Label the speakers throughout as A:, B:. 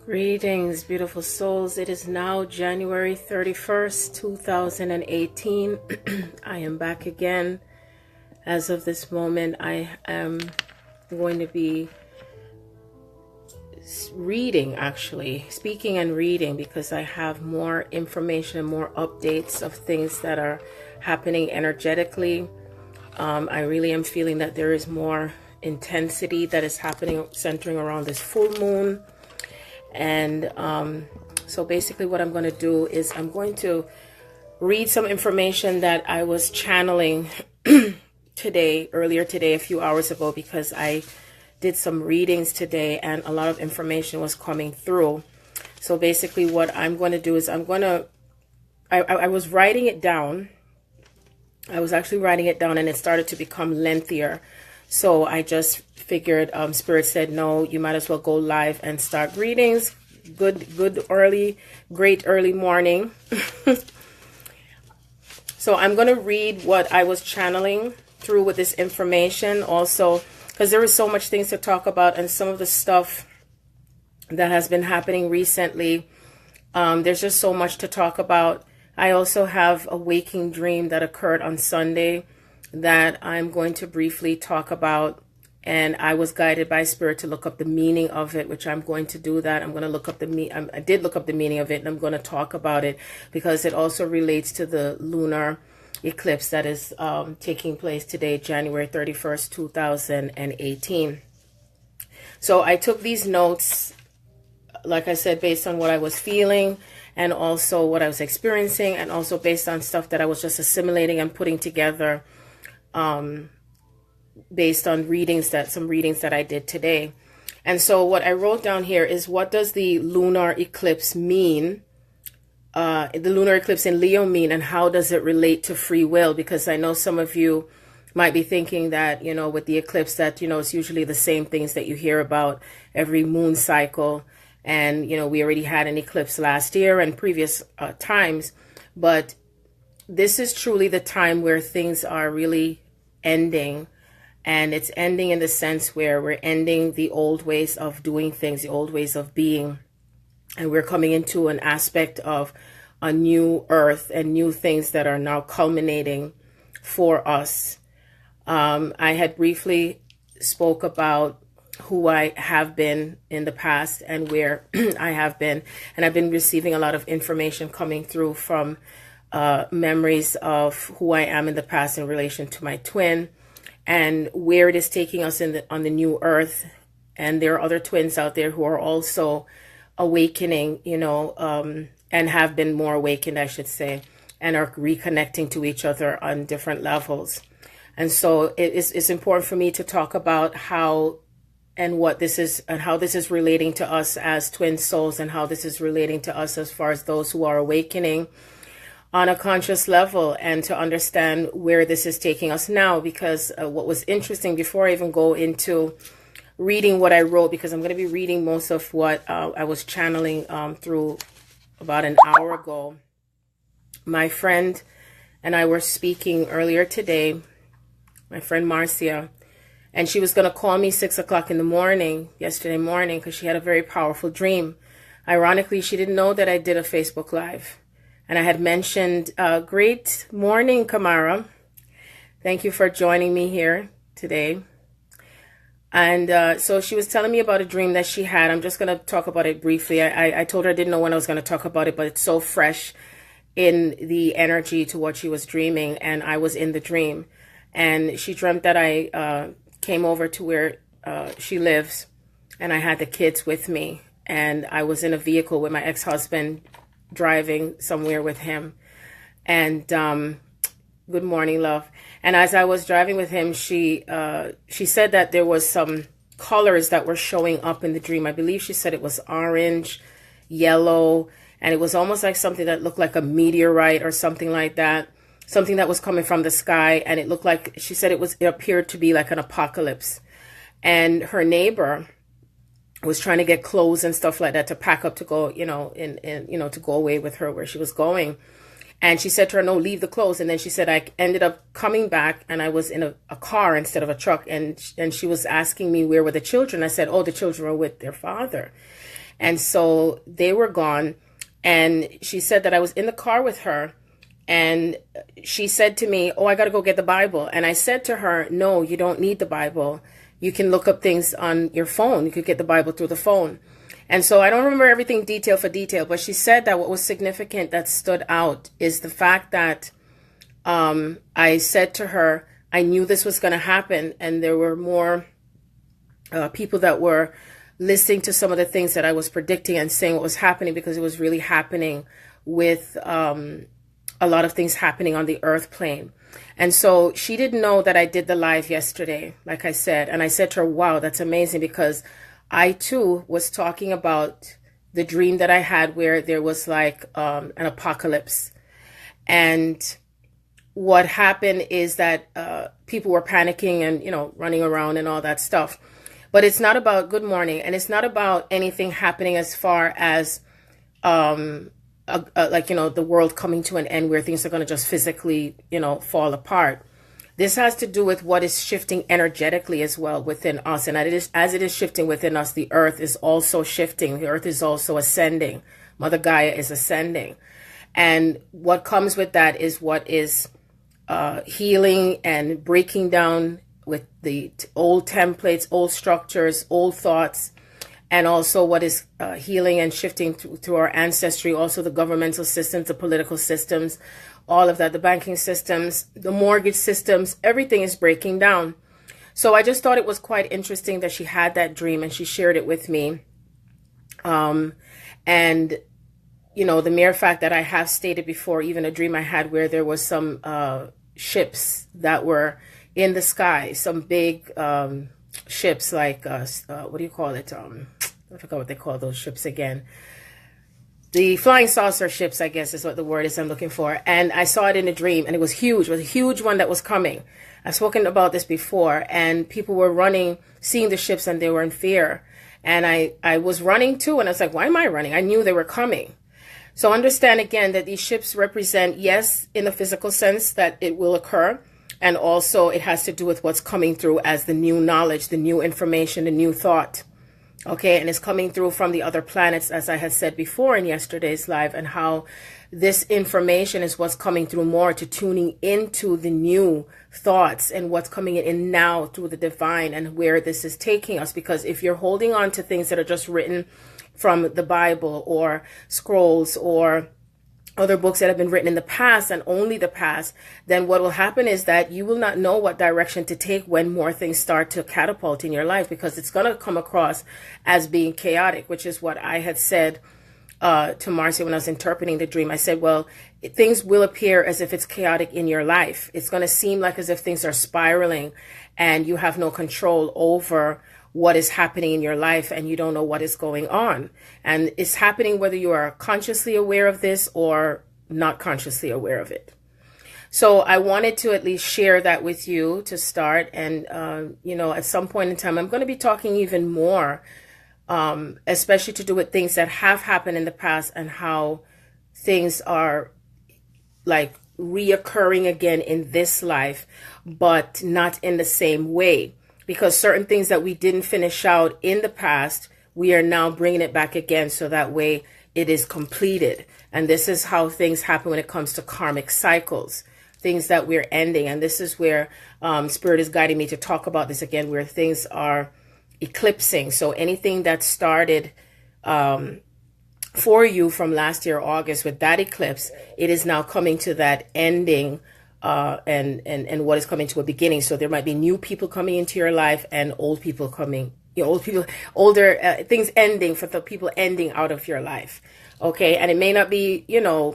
A: Greetings, beautiful souls. It is now January 31st, 2018. I am back again. As of this moment, I am going to be speaking and reading, because I have more information and more updates of things that are happening energetically. I really am feeling that there is more intensity that is happening centering around this full moon. And so basically what I'm going to do is I'm going to read some information that I was channeling earlier today, a few hours ago, because I did some readings today and a lot of information was coming through. So basically what I'm going to do is I was writing it down. I was actually writing it down and it started to become lengthier. So I just figured, Spirit said, no, you might as well go live and start readings. Great early morning. So I'm going to read what I was channeling through with this information also, because there is so much things to talk about, and some of the stuff that has been happening recently. There's just so much to talk about. I also have a waking dream that occurred on Sunday that I'm going to briefly talk about, and I was guided by Spirit to look up the meaning of it, which I'm going to do that. I'm going to look up I did look up the meaning of it, and I'm going to talk about it because it also relates to the lunar eclipse that is taking place today, January 31st, 2018. So I took these notes, like I said, based on what I was feeling and also what I was experiencing, and also based on stuff that I was just assimilating and putting together based on some readings that I did today. And so what I wrote down here is, what does the lunar eclipse mean? The lunar eclipse in Leo mean, and how does it relate to free will? Because I know some of you might be thinking that, with the eclipse that, it's usually the same things that you hear about every moon cycle. And, we already had an eclipse last year and previous times, but this is truly the time where things are really ending. And it's ending in the sense where we're ending the old ways of doing things, the old ways of being. And we're coming into an aspect of a new earth and new things that are now culminating for us. I had briefly spoke about who I have been in the past and where I have been. And I've been receiving a lot of information coming through from memories of who I am in the past in relation to my twin, and where it is taking us on the new earth. And there are other twins out there who are also awakening, and have been more awakened, I should say, and are reconnecting to each other on different levels. And so it's important for me to talk about how and what this is, and how this is relating to us as twin souls, and how this is relating to us as far as those who are awakening on a conscious level, and to understand where this is taking us now. Because what was interesting, before I even go into reading what I wrote, because I'm going to be reading most of what I was channeling through about an hour ago. My friend and I were speaking earlier today, my friend Marcia, and she was going to call me 6 o'clock in the morning, yesterday morning, because she had a very powerful dream. Ironically, she didn't know that I did a Facebook Live. And I had mentioned, great morning, Kamara. Thank you for joining me here today. And so she was telling me about a dream that she had. I'm just going to talk about it briefly. I told her I didn't know when I was going to talk about it, but it's so fresh in the energy to what she was dreaming. And I was in the dream. And she dreamt that I came over to where she lives, and I had the kids with me. And I was in a vehicle with my ex-husband, driving somewhere with him. And good morning, love. And as I was driving with him, she said that there was some colors that were showing up in the dream. I believe she said it was orange, yellow, and it was almost like something that looked like a meteorite or something like that. Something that was coming from the sky, and it looked like, she said it appeared to be like an apocalypse. And her neighbor was trying to get clothes and stuff like that to pack up to go, to go away with her where she was going. And she said to her, no, leave the clothes. And then she said, I ended up coming back, and I was in a car instead of a truck. And she was asking me where were the children. I said, oh, the children were with their father. And so they were gone. And she said that I was in the car with her. And she said to me, oh, I got to go get the Bible. And I said to her, no, you don't need the Bible. You can look up things on your phone. You could get the Bible through the phone. And so I don't remember everything detail for detail, but she said that what was significant that stood out is the fact that I said to her, I knew this was going to happen. And there were more people that were listening to some of the things that I was predicting and saying what was happening, because it was really happening with a lot of things happening on the earth plane. And so she didn't know that I did the live yesterday, like I said. And I said to her, wow, that's amazing, because I too was talking about the dream that I had where there was like an apocalypse. And what happened is that people were panicking and, running around and all that stuff. But it's not about good morning, and it's not about anything happening as far as the world coming to an end where things are going to just physically, fall apart. This has to do with what is shifting energetically as well within us. And as it is shifting within us, the earth is also shifting. The earth is also ascending. Mother Gaia is ascending. And what comes with that is what is healing and breaking down with the old templates, old structures, old thoughts, and also what is healing and shifting through our ancestry, also the governmental systems, the political systems, all of that, the banking systems, the mortgage systems, everything is breaking down. So I just thought it was quite interesting that she had that dream and she shared it with me. And, the mere fact that I have stated before, even a dream I had where there was some ships that were in the sky, some big ships like, what do you call it? I forgot what they call those ships again. The flying saucer ships, I guess is what the word is I'm looking for. And I saw it in a dream, and it was huge. It was a huge one that was coming. I've spoken about this before, and people were running, seeing the ships, and they were in fear. And I was running too, and I was like, why am I running? I knew they were coming. So understand again that these ships represent, yes, in the physical sense that it will occur. And also it has to do with what's coming through as the new knowledge, the new information, the new thought. Okay, and it's coming through from the other planets, as I had said before in yesterday's live, and how this information is what's coming through more to tuning into the new thoughts and what's coming in now through the divine and where this is taking us. Because if you're holding on to things that are just written from the Bible or scrolls or other books that have been written in the past and only the past, then what will happen is that you will not know what direction to take when more things start to catapult in your life, because it's going to come across as being chaotic, which is what I had said to Marcia when I was interpreting the dream. I said, well, things will appear as if it's chaotic in your life. It's going to seem like as if things are spiraling and you have no control over what is happening in your life and you don't know what is going on. And it's happening whether you are consciously aware of this or not consciously aware of it. So I wanted to at least share that with you to start. And, at some point in time, I'm going to be talking even more, especially to do with things that have happened in the past and how things are like reoccurring again in this life, but not in the same way. Because certain things that we didn't finish out in the past, we are now bringing it back again, so that way it is completed. And this is how things happen when it comes to karmic cycles, things that we're ending. And this is where Spirit is guiding me to talk about this again, where things are eclipsing. So anything that started for you from last year, August, with that eclipse, it is now coming to that ending. And what is coming to a beginning. So there might be new people coming into your life and old people coming, older things ending, for the people ending out of your life. Okay. And it may not be,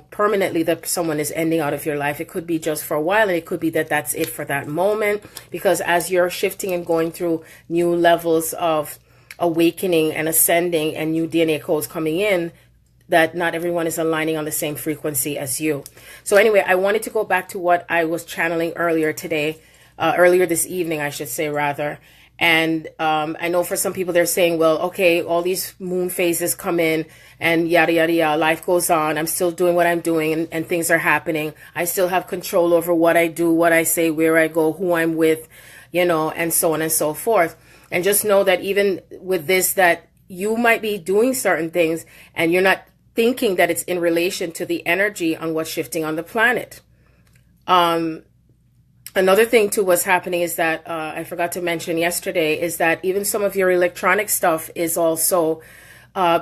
A: permanently that someone is ending out of your life. It could be just for a while, and it could be that that's it for that moment, because as you're shifting and going through new levels of awakening and ascending and new DNA codes coming in, that not everyone is aligning on the same frequency as you. So anyway, I wanted to go back to what I was channeling earlier this evening, I should say rather. And I know for some people they're saying, well, okay, all these moon phases come in and yada, yada, yada, life goes on. I'm still doing what I'm doing and things are happening. I still have control over what I do, what I say, where I go, who I'm with, and so on and so forth. And just know that even with this, that you might be doing certain things and you're not thinking that it's in relation to the energy on what's shifting on the planet. Another thing too what's happening is that I forgot to mention yesterday is that even some of your electronic stuff is also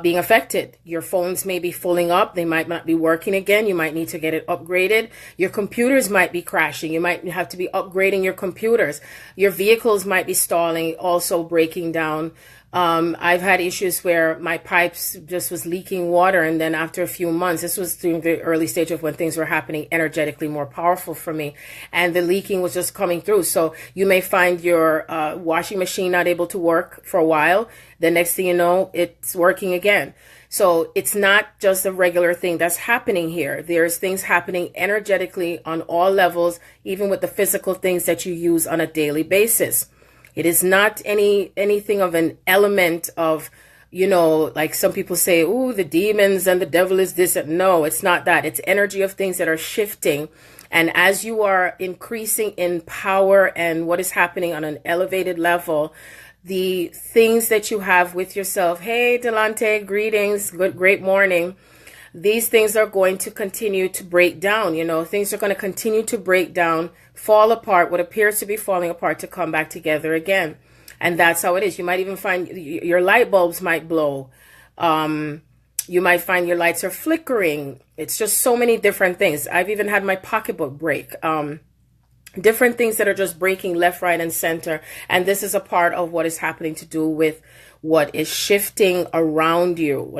A: being affected. Your phones may be filling up. They might not be working again. You might need to get it upgraded. Your computers might be crashing. You might have to be upgrading your computers. Your vehicles might be stalling, also breaking down. I've had issues where my pipes just was leaking water, and then after a few months, this was during the early stage of when things were happening energetically more powerful for me, and the leaking was just coming through. So you may find your washing machine not able to work for a while. The next thing you know, it's working again. So it's not just a regular thing that's happening here. There's things happening energetically on all levels, even with the physical things that you use on a daily basis. It is not anything of an element of, like some people say, ooh, the demons and the devil is this. No, it's not that. It's energy of things that are shifting. And as you are increasing in power and what is happening on an elevated level, the things that you have with yourself, hey, Delante, greetings, great morning. These things are going to continue to break down. Things are going to continue to break down, fall apart, what appears to be falling apart to come back together again. And that's how it is. You might even find your light bulbs might blow. You might find your lights are flickering. It's just so many different things. I've even had my pocketbook break. Different things that are just breaking left, right, and center. And this is a part of what is happening to do with what is shifting around you,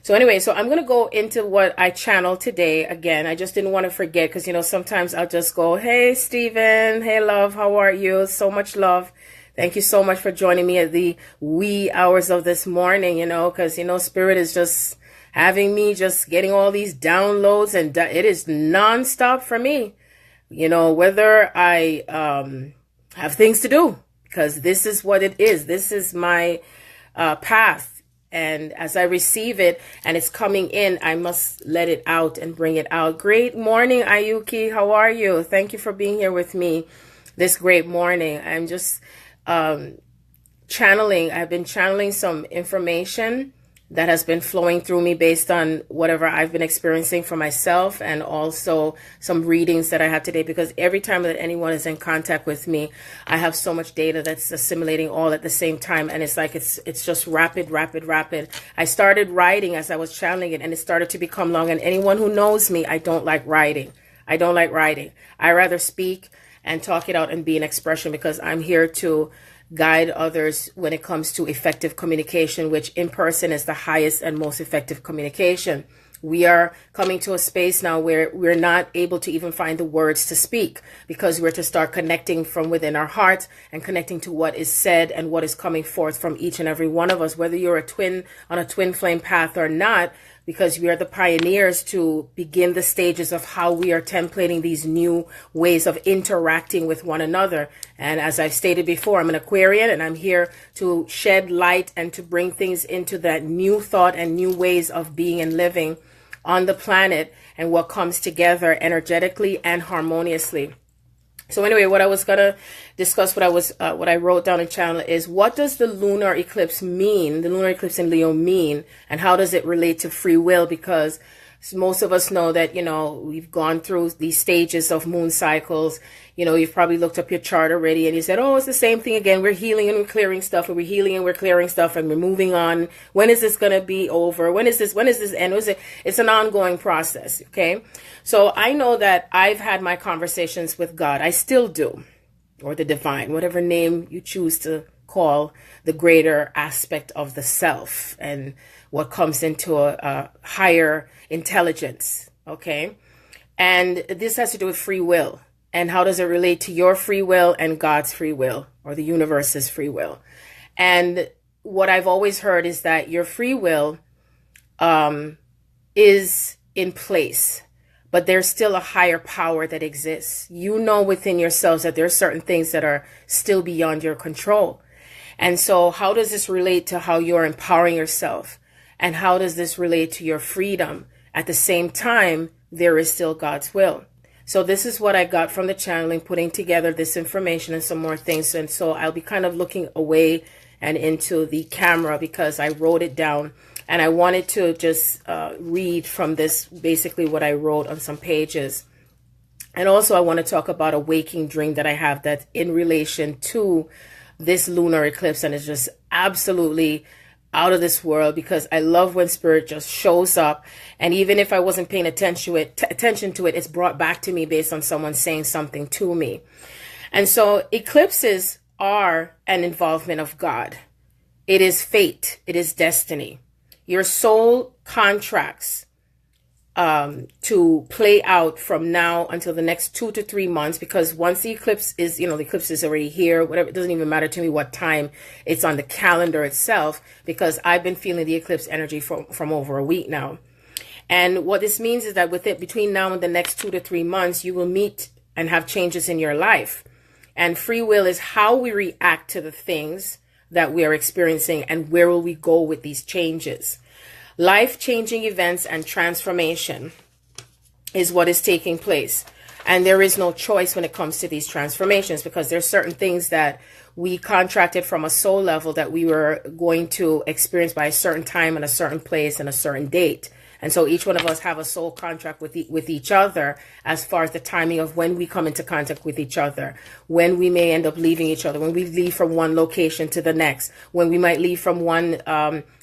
A: So anyway, so I'm going to go into what I channeled today. Again, I just didn't want to forget because, sometimes I'll just go, hey, Stephen, hey, love, how are you? So much love. Thank you so much for joining me at the wee hours of this morning, because, Spirit is just having me just getting all these downloads, and it is nonstop for me, whether I have things to do, because this is what it is. This is my path. And as I receive it and it's coming in, I must let it out and bring it out. Great morning, Ayuki. How are you? Thank you for being here with me this great morning. I'm just channeling. I've been channeling some information that has been flowing through me based on whatever I've been experiencing for myself, and also some readings that I have today, because every time that anyone is in contact with me, I have so much data that's assimilating all at the same time, and it's like it's just rapid. I started writing as I was channeling it, and it started to become long, and anyone who knows me, I don't like writing. I rather speak and talk it out and be an expression, because I'm here to guide others when it comes to effective communication, which in person is the highest and most effective communication. We are coming to a space now where we're not able to even find the words to speak, because we're to start connecting from within our hearts and connecting to what is said and what is coming forth from each and every one of us, whether you're a twin on a twin flame path or not, because we are the pioneers to begin the stages of how we are templating these new ways of interacting with one another. And as I've stated before, I'm an Aquarian, and I'm here to shed light and to bring things into that new thought and new ways of being and living on the planet, and what comes together energetically and harmoniously. So anyway, what I was going to discuss, what I wrote down in channel is, what does the lunar eclipse mean, the lunar eclipse in Leo mean, and how does it relate to free will? Because most of us know that, we've gone through these stages of moon cycles. You've probably looked up your chart already and you said, oh, it's the same thing again. We're healing and we're clearing stuff, and we're healing and we're clearing stuff, and we're moving on. When is this going to be over? When is this end? It's an ongoing process. Okay. So I know that I've had my conversations with God. I still do, or the divine, whatever name you choose to call the greater aspect of the self and what comes into a higher intelligence. Okay. And this has to do with free will. And how does it relate to your free will and God's free will, or the universe's free will? And what I've always heard is that your free will is in place, but there's still a higher power that exists. Within yourselves that there are certain things that are still beyond your control. And so how does this relate to how you're empowering yourself? And how does this relate to your freedom? At the same time, there is still God's will. So this is what I got from the channeling, putting together this information and some more things. And so I'll be kind of looking away and into the camera because I wrote it down. And I wanted to just read from this, basically what I wrote on some pages. And also I want to talk about a waking dream that I have that's in relation to this lunar eclipse. And it's just absolutely out of this world because I love when spirit just shows up. And even if I wasn't paying attention to it, it's brought back to me based on someone saying something to me. And so eclipses are an involvement of God. It is fate. It is destiny. Your soul contracts to play out from now until the next 2 to 3 months, because once the eclipse is, the eclipse is already here, whatever, it doesn't even matter to me what time it's on the calendar itself, because I've been feeling the eclipse energy from over a week now. And what this means is that between now and the next 2 to 3 months, you will meet and have changes in your life. And free will is how we react to the things that we are experiencing and where will we go with these changes. Life-changing events and transformation is what is taking place. And there is no choice when it comes to these transformations, because there's certain things that we contracted from a soul level that we were going to experience by a certain time and a certain place and a certain date. And so each one of us have a soul contract with each other as far as the timing of when we come into contact with each other, when we may end up leaving each other, when we leave from one location to the next, when we might leave from one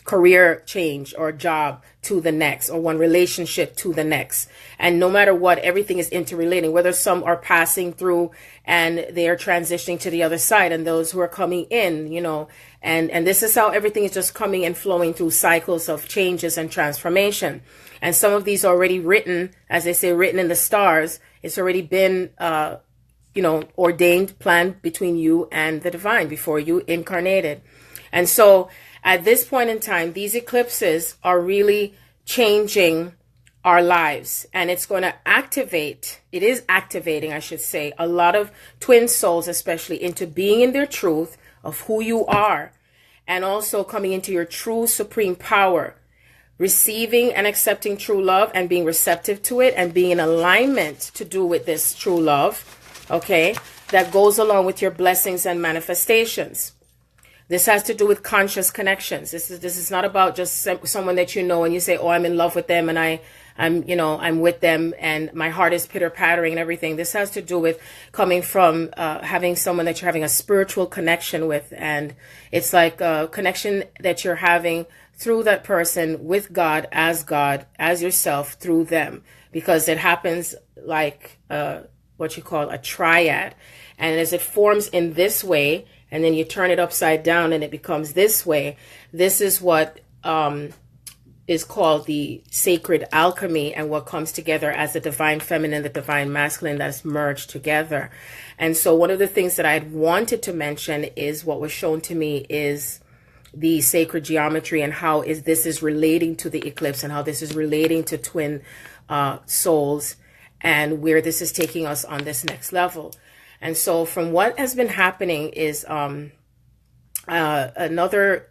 A: career change or job to the next, or one relationship to the next. And no matter what, everything is interrelating, whether some are passing through and they are transitioning to the other side, and those who are coming in, and this is how everything is just coming and flowing through cycles of changes and transformation. And some of these are already written, as they say, written in the stars. It's already been, ordained, planned between you and the divine before you incarnated. And so at this point in time, these eclipses are really changing our lives, and it's going to it is activating, I should say, a lot of twin souls, especially into being in their truth of who you are, and also coming into your true supreme power, receiving and accepting true love and being receptive to it and being in alignment to do with this true love, okay, that goes along with your blessings and manifestations. This has to do with conscious connections. This is not about just someone that you know and you say, oh, I'm in love with them and I'm with them and my heart is pitter-pattering and everything. This has to do with coming from having someone that you're having a spiritual connection with. And it's like a connection that you're having through that person with God, as yourself, through them. Because it happens like what you call a triad. And as it forms in this way, and then you turn it upside down and it becomes this way, this is what is called the sacred alchemy, and what comes together as the divine feminine, the divine masculine that's merged together. And so one of the things that I had wanted to mention is what was shown to me is the sacred geometry, and how this is relating to the eclipse, and how this is relating to twin souls, and where this is taking us on this next level. And so from what has been happening is another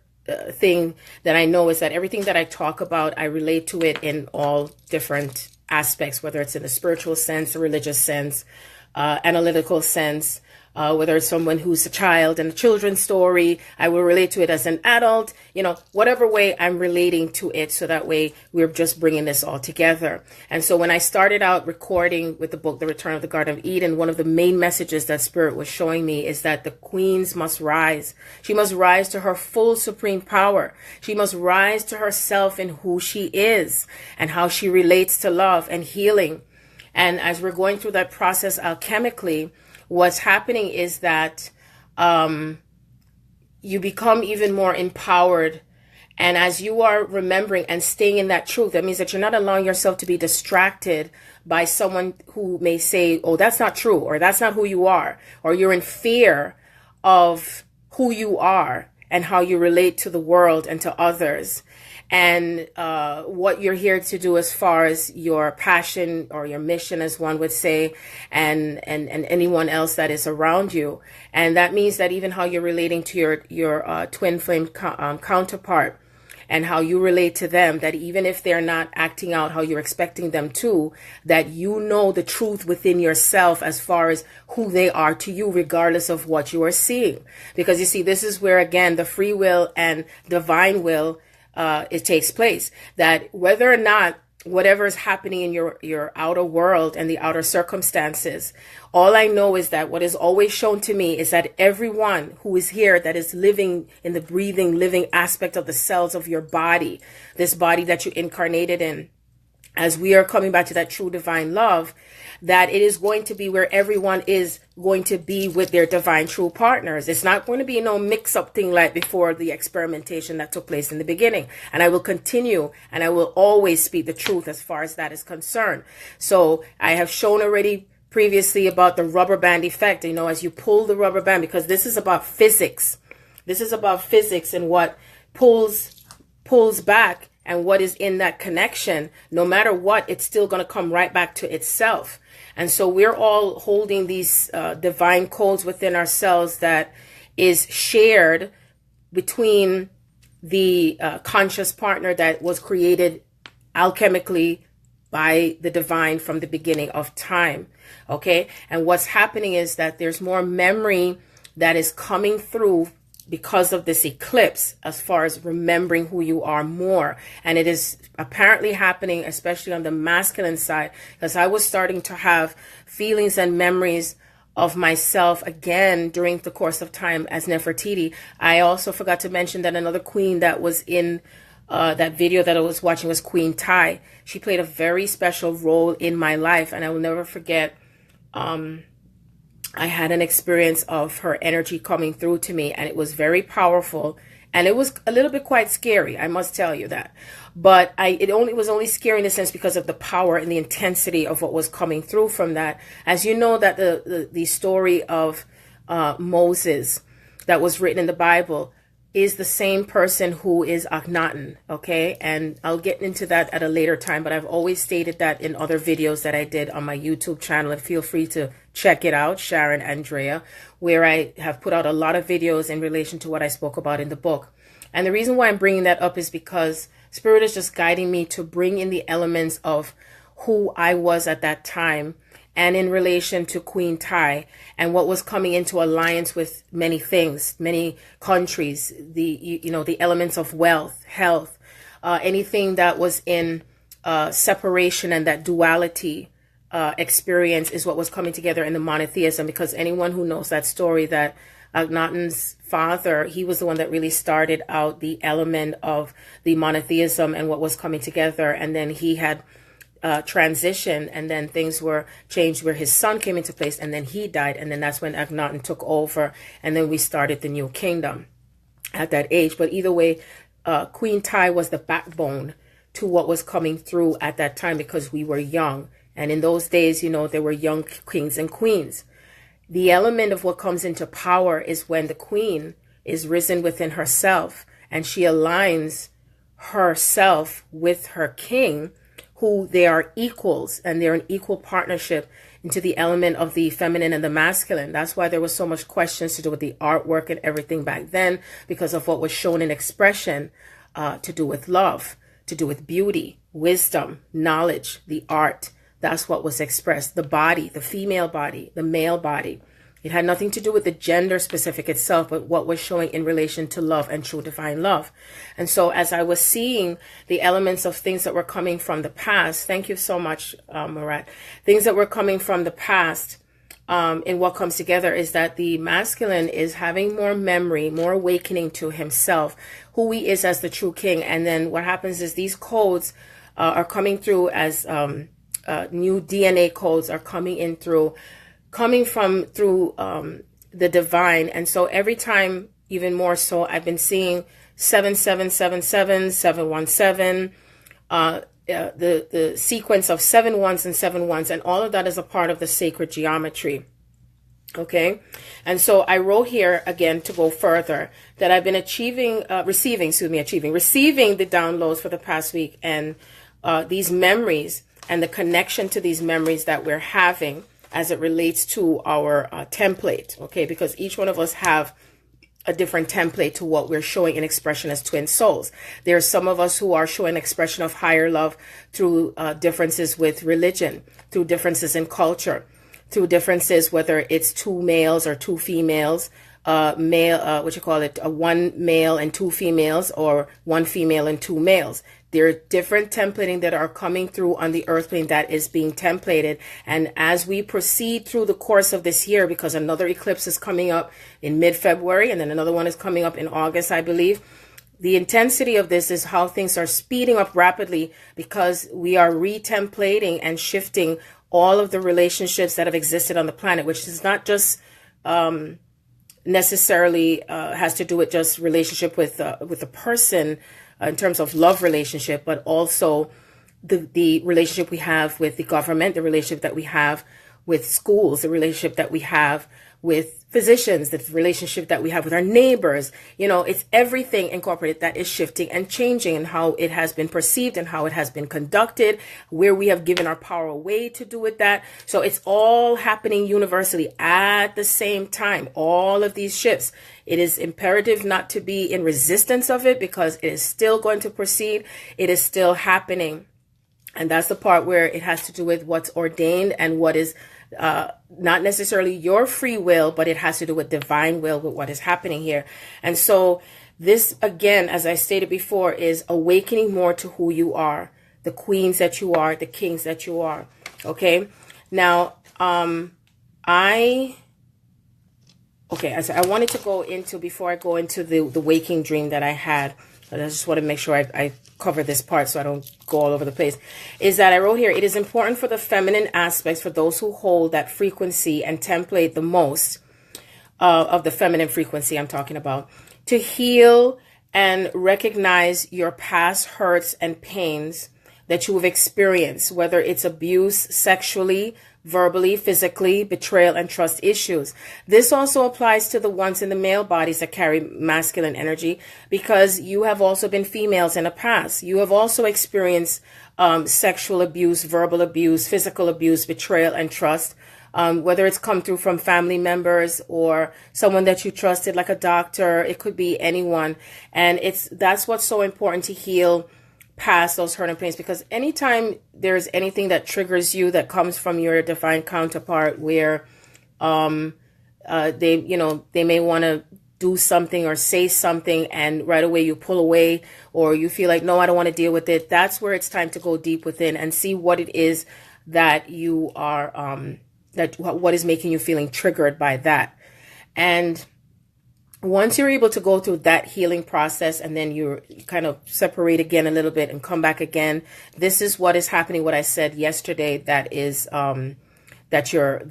A: thing that I know is that everything that I talk about, I relate to it in all different aspects, whether it's in the spiritual sense, the religious sense, analytical sense, whether it's someone who's a child and a children's story, I will relate to it as an adult, whatever way I'm relating to it. So that way we're just bringing this all together. And so when I started out recording with the book, The Return of the Garden of Eden, one of the main messages that Spirit was showing me is that the queens must rise. She must rise to her full supreme power. She must rise to herself in who she is and how she relates to love and healing. And as we're going through that process alchemically, what's happening is that you become even more empowered. And as you are remembering and staying in that truth, that means that you're not allowing yourself to be distracted by someone who may say, oh, that's not true, or that's not who you are, or you're in fear of who you are and how you relate to the world and to others. And what you're here to do as far as your passion or your mission, as one would say, and anyone else that is around you. And that means that even how you're relating to your twin flame counterpart. and how you relate to them, that even if they're not acting out how you're expecting them to, that you know the truth within yourself as far as who they are to you, regardless of what you are seeing. Because you see, this is where, again, the free will and divine will, it takes place. That whether or not whatever is happening in your outer world and the outer circumstances, all I know is that what is always shown to me is that everyone who is here that is living in the breathing, living aspect of the cells of your body, this body that you incarnated in, as we are coming back to that true divine love, that it is going to be where everyone is going to be with their divine true partners. It's not going to be no mix-up thing like before the experimentation that took place in the beginning. And I will continue, and I will always speak the truth as far as that is concerned. So I have shown already previously about the rubber band effect, you know, as you pull the rubber band, because this is about physics. This is about physics and what pulls back, and what is in that connection. No matter what, it's still going to come right back to itself. And so we're all holding these divine codes within ourselves that is shared between the conscious partner that was created alchemically by the divine from the beginning of time. Okay. And what's happening is that there's more memory that is coming through because of this eclipse, as far as remembering who you are more. And it is apparently happening, especially on the masculine side, because I was starting to have feelings and memories of myself again during the course of time as Nefertiti. I also forgot to mention that another queen that was in that video that I was watching was Queen Tai. She played a very special role in my life, and I will never forget, I had an experience of her energy coming through to me, and it was very powerful, and it was a little bit quite scary, I must tell you that. But it was only scary in a sense because of the power and the intensity of what was coming through from that. As you know, that the story of Moses that was written in the Bible is the same person who is Akhenaten, okay? And I'll get into that at a later time, but I've always stated that in other videos that I did on my YouTube channel, and feel free to check it out, Sharon Andrea, where I have put out a lot of videos in relation to what I spoke about in the book. And the reason why I'm bringing that up is because Spirit is just guiding me to bring in the elements of who I was at that time, and in relation to Queen Tai and what was coming into alliance with many things, many countries, the elements of wealth, health, anything that was in separation, and that duality experience is what was coming together in the monotheism. Because anyone who knows that story, that Akhenaten's father, he was the one that really started out the element of the monotheism and what was coming together, and then he had transition, and then things were changed where his son came into place, and then he died, and then that's when Akhenaten took over, and then we started the new kingdom at that age. But either way, Queen Tai was the backbone to what was coming through at that time, because we were young, and in those days, you know, there were young kings and queens. The element of what comes into power is when the queen is risen within herself, and she aligns herself with her king, who they are equals, and they're an equal partnership into the element of the feminine and the masculine. That's why there was so much questions to do with the artwork and everything back then, because of what was shown in expression, to do with love, to do with beauty, wisdom, knowledge, the art. That's what was expressed. The body, the female body, the male body. It had nothing to do with the gender specific itself, but what was showing in relation to love and true divine love. And so as I was seeing the elements of things that were coming from the past, thank you so much, Murat, things that were coming from the past, in what comes together is that the masculine is having more memory, more awakening to himself, who he is as the true king. And then what happens is these codes are coming through as new DNA codes are coming in through the divine. And so every time, even more so, I've been seeing 7777, 717, the sequence of 7 ones and 7 ones, and all of that is a part of the sacred geometry. Okay. And so I wrote here again to go further that I've been receiving the downloads for the past week, and these memories and the connection to these memories that we're having as it relates to our template, okay? Because each one of us have a different template to what we're showing in expression as twin souls. There's some of us who are showing expression of higher love through differences with religion, through differences in culture, through differences, whether it's two males or two females, one male and two females, or one female and two males. There are different templating that are coming through on the earth plane that is being templated. And as we proceed through the course of this year, because another eclipse is coming up in mid-February, and then another one is coming up in August, I believe, the intensity of this is how things are speeding up rapidly, because we are retemplating and shifting all of the relationships that have existed on the planet, which is not just necessarily has to do with just relationship with a person in terms of love relationship, but also the relationship we have with the government, the relationship that we have with schools, the relationship that we have with physicians, the relationship that we have with our neighbors. It's everything incorporated that is shifting and changing, and how it has been perceived and how it has been conducted, where we have given our power away to do with that. So it's all happening universally at the same time, all of these shifts. It is imperative not to be in resistance of it, because it is still going to proceed. It is still happening. And that's the part where it has to do with what's ordained and what is not necessarily your free will, but it has to do with divine will, with what is happening here. And so this, again, as I stated before, is awakening more to who you are, the queens that you are, the kings that you are. Okay. Now, I wanted to go into, before I go into the waking dream that I had, but I just want to make sure I cover this part so I don't go all over the place, is that I wrote here, it is important for the feminine aspects, for those who hold that frequency and template the most of the feminine frequency I'm talking about, to heal and recognize your past hurts and pains that you have experienced, whether it's abuse sexually, verbally, physically, betrayal, and trust issues. This also applies to the ones in the male bodies that carry masculine energy, because you have also been females in the past. You have also experienced sexual abuse, verbal abuse, physical abuse, betrayal, and trust, whether it's come through from family members or someone that you trusted, like a doctor. It could be anyone. And that's what's so important, to heal past those hurt and pains, because anytime there's anything that triggers you that comes from your divine counterpart, where they may want to do something or say something, and right away you pull away, or you feel like, no, I don't want to deal with it. That's where it's time to go deep within and see what it is that you are what is making you feeling triggered by that. And once you're able to go through that healing process, and then you kind of separate again a little bit and come back again, this is what is happening. What I said yesterday, that is that you're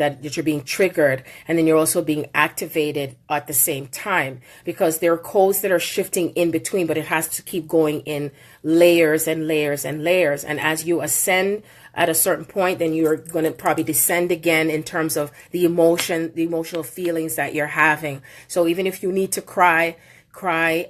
A: being triggered, and then you're also being activated at the same time, because there are codes that are shifting in between, but it has to keep going in layers and layers and layers. And as you ascend at a certain point, then you're going to probably descend again in terms of the emotional feelings that you're having. So even if you need to cry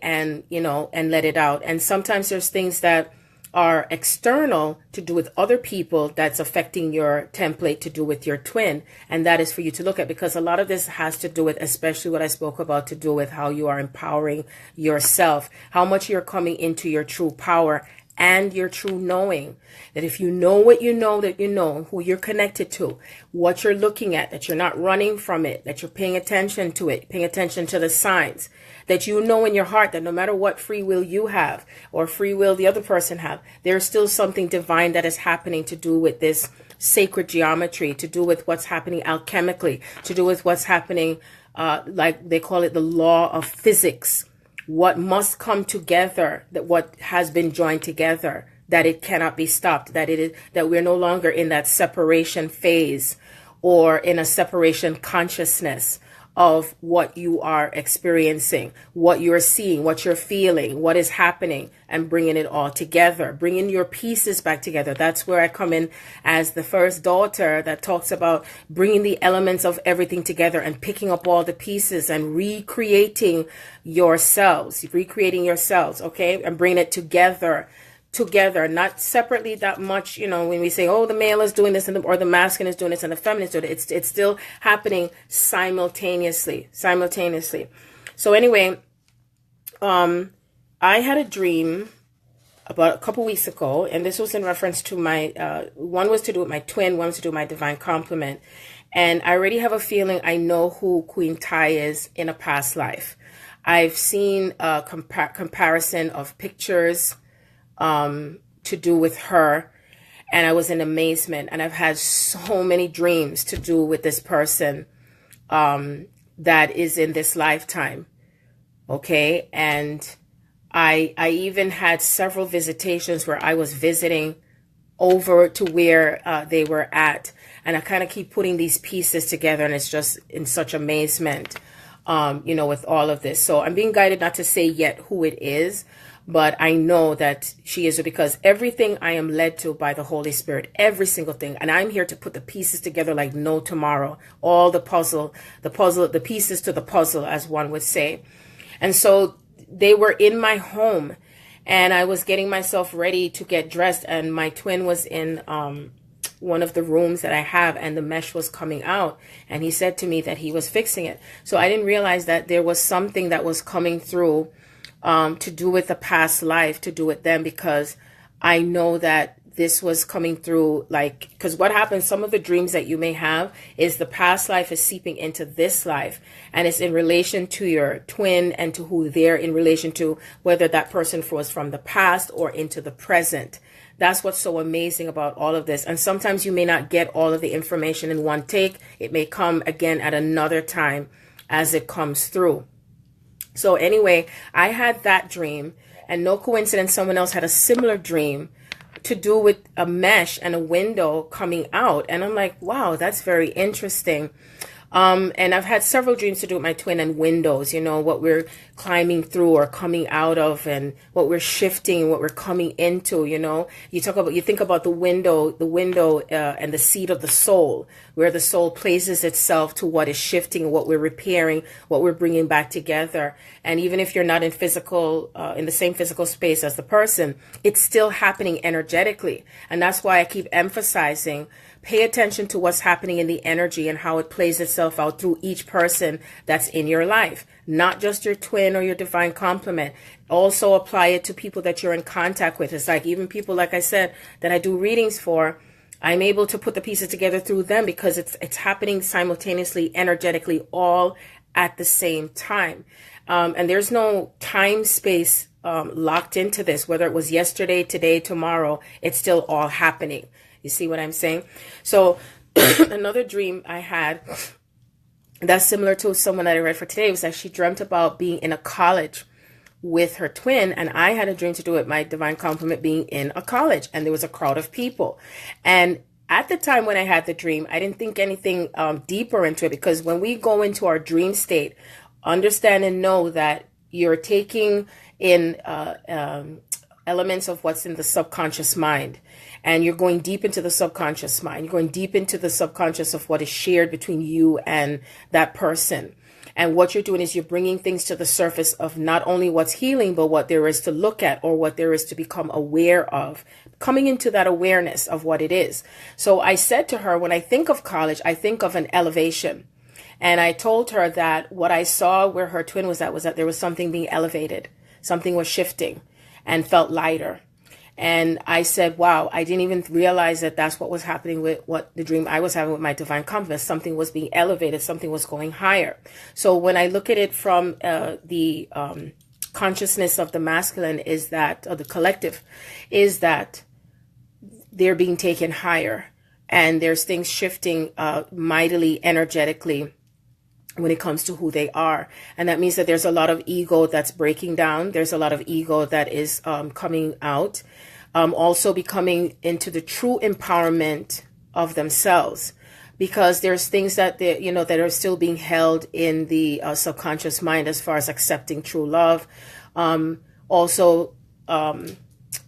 A: and, and let it out. And sometimes there's things that are external to do with other people that's affecting your template to do with your twin. And that is for you to look at, because a lot of this has to do with, especially what I spoke about, to do with how you are empowering yourself, how much you're coming into your true power and your true knowing. That if you know what you know, that you know who you're connected to, what you're looking at, that you're not running from it, that you're paying attention to it, paying attention to the signs, that you know in your heart that no matter what free will you have or free will the other person have, there's still something divine that is happening to do with this sacred geometry, to do with what's happening alchemically, to do with what's happening, like they call it the law of physics. What must come together, that what has been joined together, that it cannot be stopped, that we're no longer in that separation phase or in a separation consciousness of what you are experiencing, what you're seeing, what you're feeling, what is happening, and bringing it all together, bringing your pieces back together. That's where I come in as the first daughter that talks about bringing the elements of everything together and picking up all the pieces and recreating yourselves, okay, and bringing it together, not separately that much. When we say, oh, the male is doing this or the masculine is doing this and the feminine is doing it, it's still happening simultaneously. So anyway, I had a dream about a couple weeks ago, and this was in reference to my, one was to do with my twin, one was to do with my divine complement. And I already have a feeling I know who Queen Tai is in a past life. I've seen a comparison of pictures to do with her, and I was in amazement. And I've had so many dreams to do with this person that is in this lifetime. Okay, and I even had several visitations where I was visiting over to where they were at. And I kind of keep putting these pieces together, and it's just in such amazement, with all of this. So I'm being guided not to say yet who it is, but I know that she is, because everything I am led to by the Holy Spirit, every single thing. And I'm here to put the pieces together like no tomorrow, all the pieces to the puzzle, as one would say. And so they were in my home, and I was getting myself ready to get dressed, and my twin was in one of the rooms that I have, and the mesh was coming out, and he said to me that he was fixing it. So I didn't realize that there was something that was coming through to do with the past life, to do with them, because I know that this was coming through, like, because what happens, some of the dreams that you may have is the past life is seeping into this life, and it's in relation to your twin and to who they're in relation to, whether that person was from the past or into the present. That's what's so amazing about all of this. And sometimes you may not get all of the information in one take. It may come again at another time as it comes through. So anyway, I had that dream, and no coincidence, someone else had a similar dream to do with a mesh and a window coming out. And I'm like, wow, that's very interesting. And I've had several dreams to do with my twin and windows, what we're climbing through or coming out of, and what we're shifting, what we're coming into, you think about the window, and the seat of the soul, where the soul places itself to what is shifting, what we're repairing, what we're bringing back together. And even if you're not in the same physical space as the person, it's still happening energetically. And that's why I keep emphasizing, pay attention to what's happening in the energy and how it plays itself out through each person that's in your life, not just your twin or your divine complement. Also apply it to people that you're in contact with. It's like even people, like I said, that I do readings for, I'm able to put the pieces together through them, because it's happening simultaneously, energetically, all at the same time. And there's no time space locked into this, whether it was yesterday, today, tomorrow, it's still all happening. You see what I'm saying? So another dream I had that's similar to someone that I read for today was that she dreamt about being in a college with her twin, and I had a dream to do with my divine complement being in a college, and there was a crowd of people. And at the time when I had the dream, I didn't think anything deeper into it, because when we go into our dream state, understand and know that you're taking in elements of what's in the subconscious mind. And you're going deep into the subconscious mind. You're going deep into the subconscious of what is shared between you and that person. And what you're doing is you're bringing things to the surface of not only what's healing, but what there is to look at, or what there is to become aware of, coming into that awareness of what it is. So I said to her, when I think of college, I think of an elevation. And I told her that what I saw where her twin was that there was something being elevated. Something was shifting and felt lighter. And I said, wow, I didn't even realize that that's what was happening with what the dream I was having with my divine complement. Something was being elevated. Something was going higher. So when I look at it from the consciousness of the masculine, is that, or the collective, is that they're being taken higher. And there's things shifting mightily, energetically, when it comes to who they are. And that means that there's a lot of ego that's breaking down. There's a lot of ego that is coming out. Also becoming into the true empowerment of themselves, because there's things that that are still being held in the subconscious mind as far as accepting true love. Also,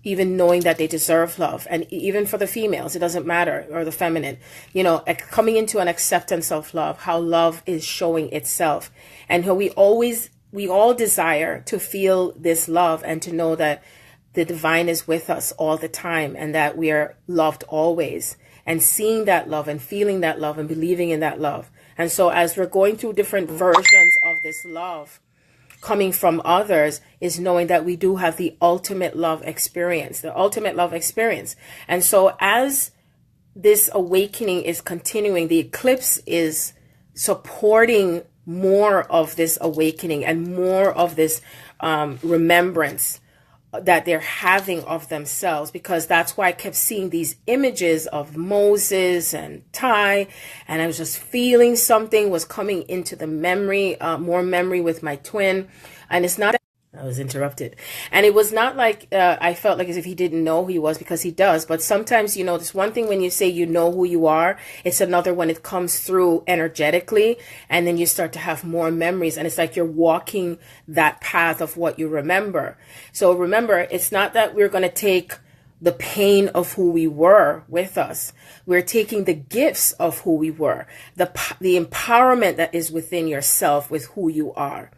A: even knowing that they deserve love, and even for the females, it doesn't matter, or the feminine, coming into an acceptance of love, how love is showing itself, and how we all desire to feel this love and to know that the divine is with us all the time, and that we are loved always, and seeing that love and feeling that love and believing in that love. And so as we're going through different versions of this love, coming from others, is knowing that we do have the ultimate love experience, the ultimate love experience. And so as this awakening is continuing, the eclipse is supporting more of this awakening and more of this remembrance that they're having of themselves, because that's why I kept seeing these images of Moses and Ty, and I was just feeling something was coming into the memory, more memory with my twin. And it's not, I was interrupted, and it was not like I felt like as if he didn't know who he was, because he does. But sometimes, you know, there's one thing when you say you know who you are, it's another when it comes through energetically, and then you start to have more memories, and it's like you're walking that path of what you remember. So remember, it's not that we're going to take the pain of who we were with us. We're taking the gifts of who we were, the empowerment that is within yourself with who you are.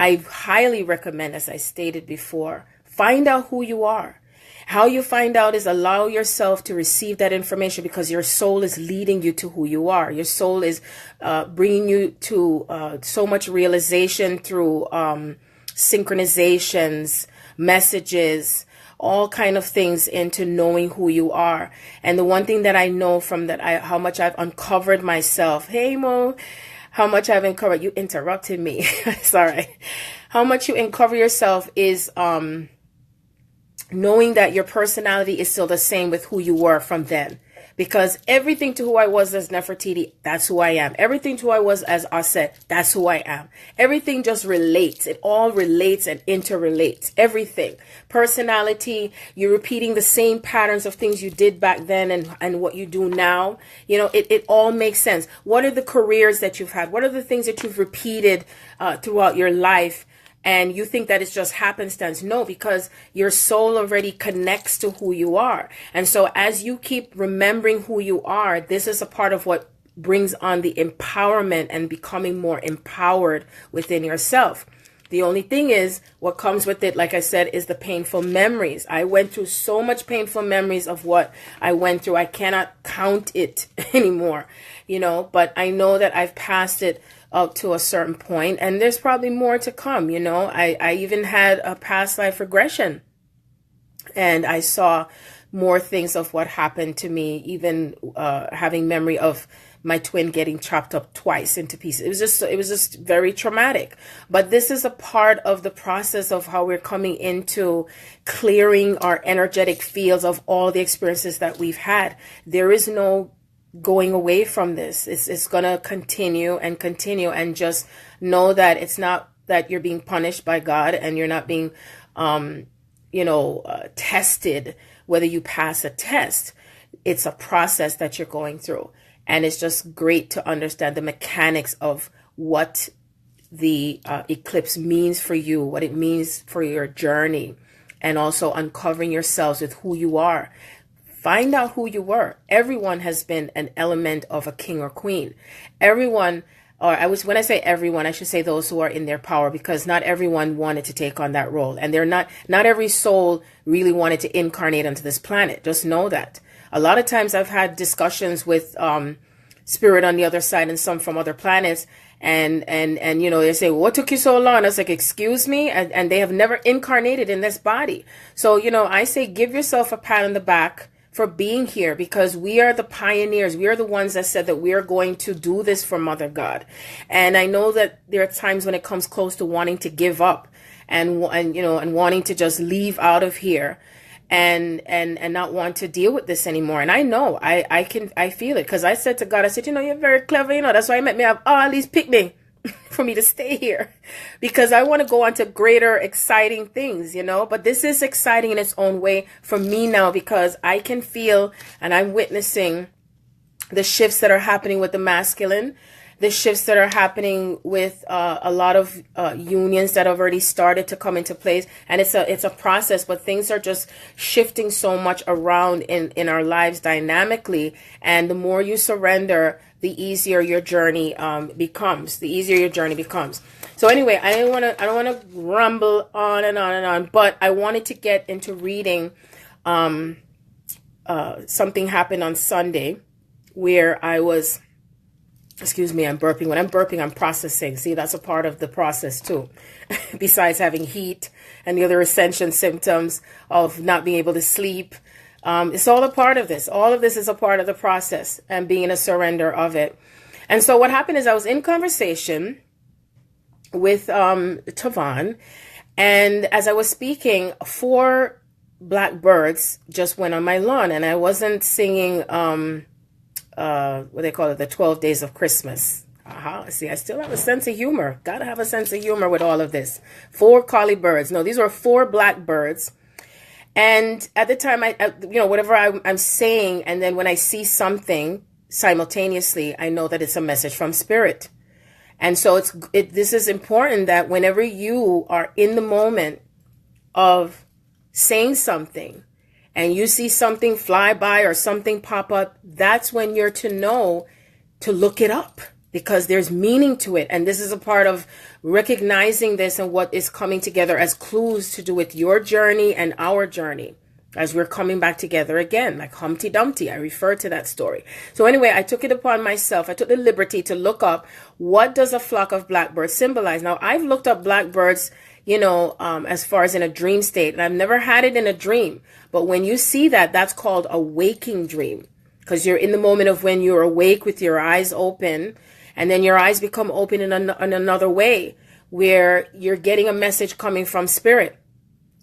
A: I highly recommend, as I stated before, find out who you are. How you find out is allow yourself to receive that information, because your soul is leading you to who you are. Your soul is bringing you to so much realization through synchronizations, messages, all kind of things into knowing who you are. And the one thing that I know from that, how much I've uncovered myself. Hey, Mo. How much I've uncovered, you interrupted me. Sorry. How much you uncover yourself is knowing that your personality is still the same with who you were from then. Because everything to who I was as Nefertiti, that's who I am. Everything to who I was as Aset, that's who I am. Everything just relates. It all relates and interrelates. Everything. Personality, you're repeating the same patterns of things you did back then and what you do now. You know, it all makes sense. What are the careers that you've had? What are the things that you've repeated throughout your life? And you think that it's just happenstance. No, because your soul already connects to who you are. And so as you keep remembering who you are, this is a part of what brings on the empowerment and becoming more empowered within yourself. The only thing is, what comes with it, like I said, is the painful memories. I went through so much painful memories of what I went through. I cannot count it anymore, you know, but I know that I've passed it up to a certain point, and there's probably more to come. You know, I even had a past life regression, and I saw more things of what happened to me, even having memory of my twin getting chopped up twice into pieces. It was just very traumatic. But this is a part of the process of how we're coming into clearing our energetic fields of all the experiences that we've had. There is no going away from this. It's going to continue, and just know that it's not that you're being punished by God, and you're not being, tested whether you pass a test. It's a process that you're going through. And it's just great to understand the mechanics of what the eclipse means for you, what it means for your journey, and also uncovering yourselves with who you are. Find out who you were. Everyone has been an element of a king or queen. Everyone, when I say everyone, I should say those who are in their power, because not everyone wanted to take on that role. And not every soul really wanted to incarnate onto this planet. Just know that. A lot of times I've had discussions with spirit on the other side and some from other planets, and you know, they say, well, what took you so long? I was like, excuse me? And they have never incarnated in this body. So, you know, I say give yourself a pat on the back for being here, because we are the pioneers. We are the ones that said that we are going to do this for Mother God. And I know that there are times when it comes close to wanting to give up and wanting to just leave out of here and not want to deal with this anymore. And I know I feel it, because I said to God, I said, you know, you're very clever. You know, that's why I met me have all these picnic for me to stay here, because I want to go on to greater exciting things, you know. But this is exciting in its own way for me now, because I can feel and I'm witnessing the shifts that are happening with the masculine, the shifts that are happening with a lot of unions that have already started to come into place. And it's a process, but things are just shifting so much around in our lives dynamically. And the more you surrender, the easier your journey becomes. The easier your journey becomes. So anyway, I don't want to ramble on and on and on, but I wanted to get into reading. Something happened on Sunday where I was Excuse me, I'm burping. When I'm burping, I'm processing. See, that's a part of the process too. Besides having heat and the other ascension symptoms of not being able to sleep. It's all a part of this. All of this is a part of the process and being a surrender of it. And so what happened is I was in conversation with Tavan, and as I was speaking, 4 black birds just went on my lawn, and I wasn't singing what they call it, the 12 days of Christmas. See, I still have a sense of humor. Gotta have a sense of humor with all of this. 4 collie birds. No, these were 4 black birds. And at the time, whatever I'm saying, and then when I see simultaneously, I know that it's a message from spirit. And so this is important that whenever you are in the moment of saying something and you see something fly by or something pop up, that's when you're to know to look it up, because there's meaning to it. And this is a part of recognizing this and what is coming together as clues to do with your journey and our journey as we're coming back together again, like Humpty Dumpty. I refer to that story. So anyway, I took it upon myself. I took the liberty to look up, what does a flock of blackbirds symbolize? Now, I've looked up blackbirds, as far as in a dream state, and I've never had it in a dream. But when you see that, that's called a waking dream, because you're in the moment of when you're awake with your eyes open, and then your eyes become open in another way, where you're getting a message coming from spirit.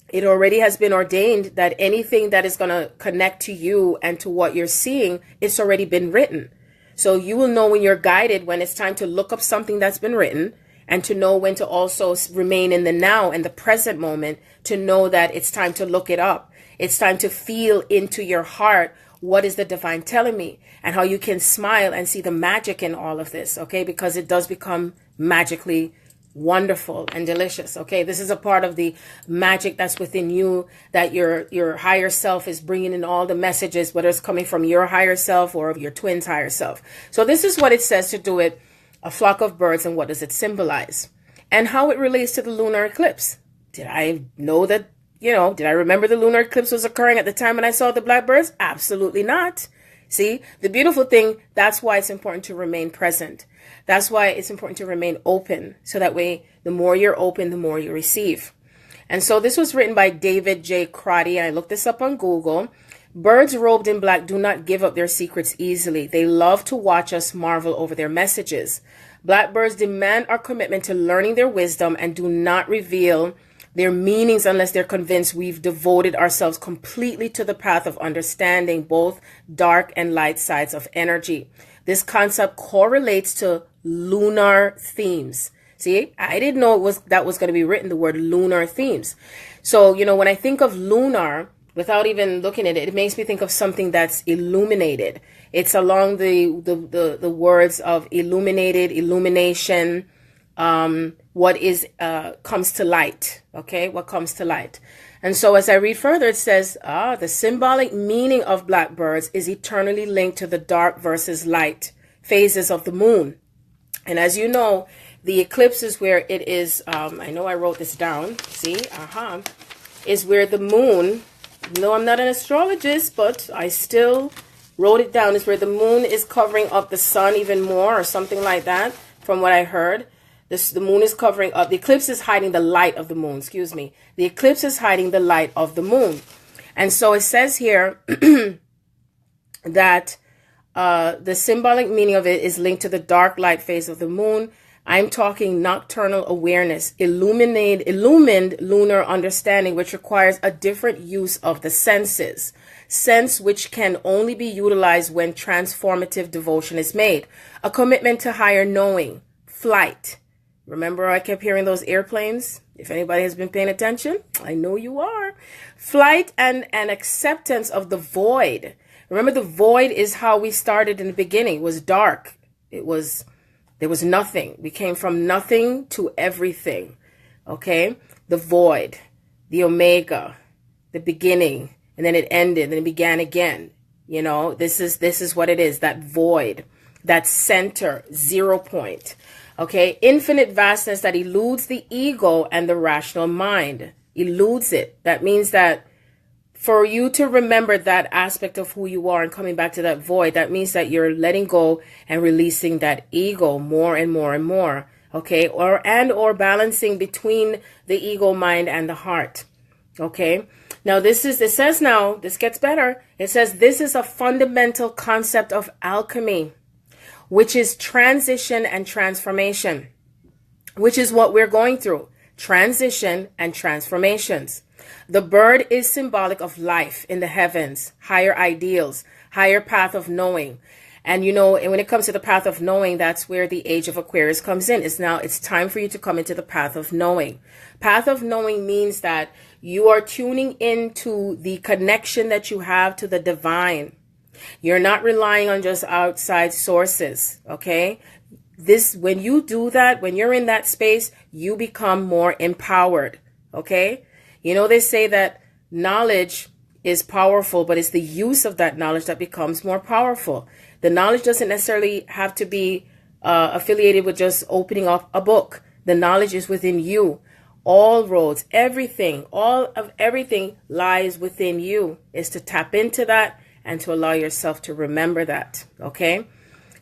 A: It already has been ordained that anything that is going to connect to you and to what you're seeing, it's already been written. So you will know when you're guided, when it's time to look up something that's been written, and to know when to also remain in the now and the present moment, to know that it's time to look it up. It's time to feel into your heart, what is the divine telling me, and how you can smile and see the magic in all of this, okay? Because it does become magically wonderful and delicious, okay? This is a part of the magic that's within you, that your higher self is bringing in all the messages, whether it's coming from your higher self or of your twin's higher self. So this is what it says to do it, a flock of birds, and what does it symbolize, and how it relates to the lunar eclipse. Did I know that, did I remember the lunar eclipse was occurring at the time when I saw the blackbirds? Absolutely not. See, the beautiful thing, that's why it's important to remain present. That's why it's important to remain open. So that way, the more you're open, the more you receive. And so this was written by David J. Crotty. I looked this up on Google. Birds robed in black do not give up their secrets easily. They love to watch us marvel over their messages. Blackbirds demand our commitment to learning their wisdom and do not reveal their meanings unless they're convinced we've devoted ourselves completely to the path of understanding both dark and light sides of energy. This concept correlates to lunar themes. See, I didn't know that was going to be written, the word lunar themes. So, when I think of lunar, without even looking at it, it makes me think of something that's illuminated. It's along the words of illuminated, illumination, what is comes to light, okay? What comes to light. And so as I read further, it says, the symbolic meaning of blackbirds is eternally linked to the dark versus light phases of the moon. And as you know, the eclipse is where it is, I know I wrote this down, see, is where the moon, no, I'm not an astrologist, but I still wrote it down, is where the moon is covering up the sun even more, or something like that, from what I heard. The moon is covering up, the eclipse is hiding the light of the moon, excuse me. The eclipse is hiding the light of the moon. And so it says here that the symbolic meaning of it is linked to the dark light phase of the moon. I'm talking nocturnal awareness, illumined lunar understanding, which requires a different use of the senses. Sense which can only be utilized when transformative devotion is made. A commitment to higher knowing, flight. Remember I kept hearing those airplanes? If anybody has been paying attention, I know you are. Flight and acceptance of the void. Remember, the void is how we started in the beginning. It was dark. There was nothing. We came from nothing to everything. Okay? The void, the omega, the beginning, and then it ended and it began again. This is what it is, that void, that center, 0 point. Okay? Infinite vastness that eludes the ego and the rational mind. Eludes it. That means that for you to remember that aspect of who you are and coming back to that void, that means that you're letting go and releasing that ego more and more and more. Okay, or balancing between the ego mind and the heart. Okay, now it says now, this gets better. It says this is a fundamental concept of alchemy, which is transition and transformation, which is what we're going through. Transition and transformations. The bird is symbolic of life in the heavens, higher ideals, higher path of knowing. And you know, when it comes to the path of knowing, that's where the age of Aquarius comes in. It's time for you to come into the path of knowing. Path of knowing means that you are tuning into the connection that you have to the divine. You're not relying on just outside sources, okay? When you do that, when you're in that space, you become more empowered, okay? You know, they say that knowledge is powerful, but it's the use of that knowledge that becomes more powerful. The knowledge doesn't necessarily have to be affiliated with just opening up a book. The knowledge is within you. All roads, everything, all of everything lies within you. Is to tap into that and to allow yourself to remember that, okay?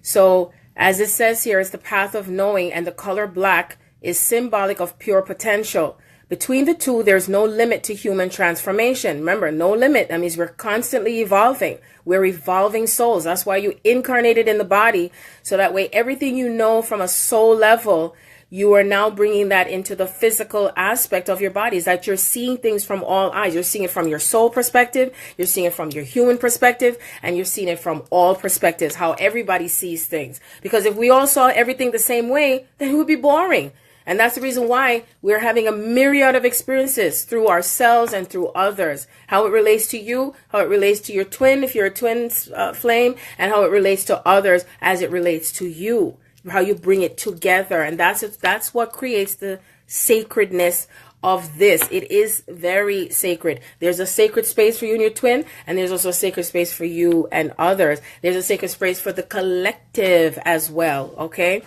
A: So, as it says here, it's the path of knowing, and the color black is symbolic of pure potential. Between the two, there's no limit to human transformation. Remember, no limit. That means we're constantly evolving. We're evolving souls. That's why you incarnated in the body. So that way, everything you know from a soul level, you are now bringing that into the physical aspect of your body. Is that you're seeing things from all eyes. You're seeing it from your soul perspective. You're seeing it from your human perspective. And you're seeing it from all perspectives, how everybody sees things. Because if we all saw everything the same way, then it would be boring. And that's the reason why we're having a myriad of experiences through ourselves and through others. How it relates to you, how it relates to your twin, if you're a twin flame, and how it relates to others as it relates to you. How you bring it together. And that's what creates the sacredness of this. It is very sacred. There's a sacred space for you and your twin, and there's also a sacred space for you and others. There's a sacred space for the collective as well, okay?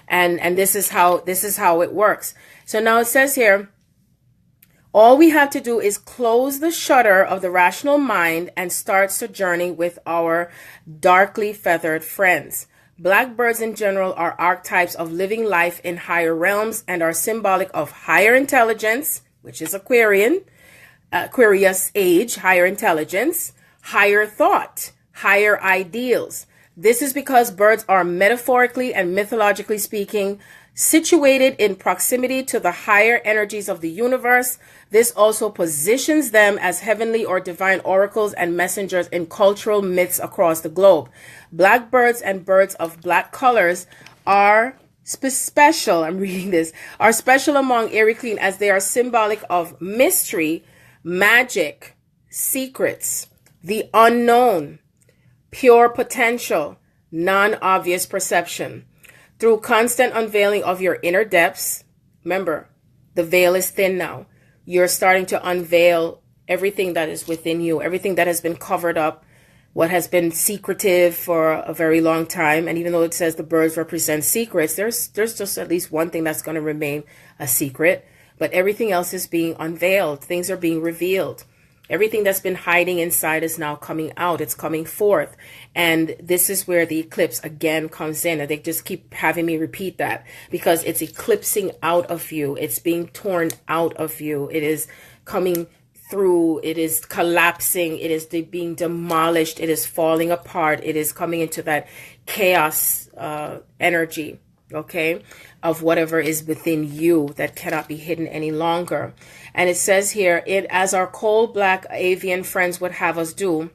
A: And this is how it works. So now it says here, all we have to do is close the shutter of the rational mind and start sojourning with our darkly feathered friends. Blackbirds in general are archetypes of living life in higher realms and are symbolic of higher intelligence, which is Aquarius age, higher intelligence, higher thought, higher ideals. This is because birds are metaphorically and mythologically speaking situated in proximity to the higher energies of the universe. This also positions them as heavenly or divine oracles and messengers in cultural myths across the globe. Blackbirds and birds of black colors are special. I'm reading this. Are special among Airy Clean as they are symbolic of mystery, magic, secrets, the unknown, pure potential, non-obvious perception. Through constant unveiling of your inner depths, remember, the veil is thin now. You're starting to unveil everything that is within you, everything that has been covered up, what has been secretive for a very long time. And even though it says the birds represent secrets, there's just at least one thing that's going to remain a secret. But everything else is being unveiled. Things are being revealed. Everything that's been hiding inside is now coming out. It's coming forth. And this is where the eclipse again comes in. And they just keep having me repeat that because it's eclipsing out of you. It's being torn out of you. It is coming through. It is collapsing. It is being demolished. It is falling apart. It is coming into that chaos energy, okay, of whatever is within you that cannot be hidden any longer. And it says here, it as our coal black avian friends would have us do,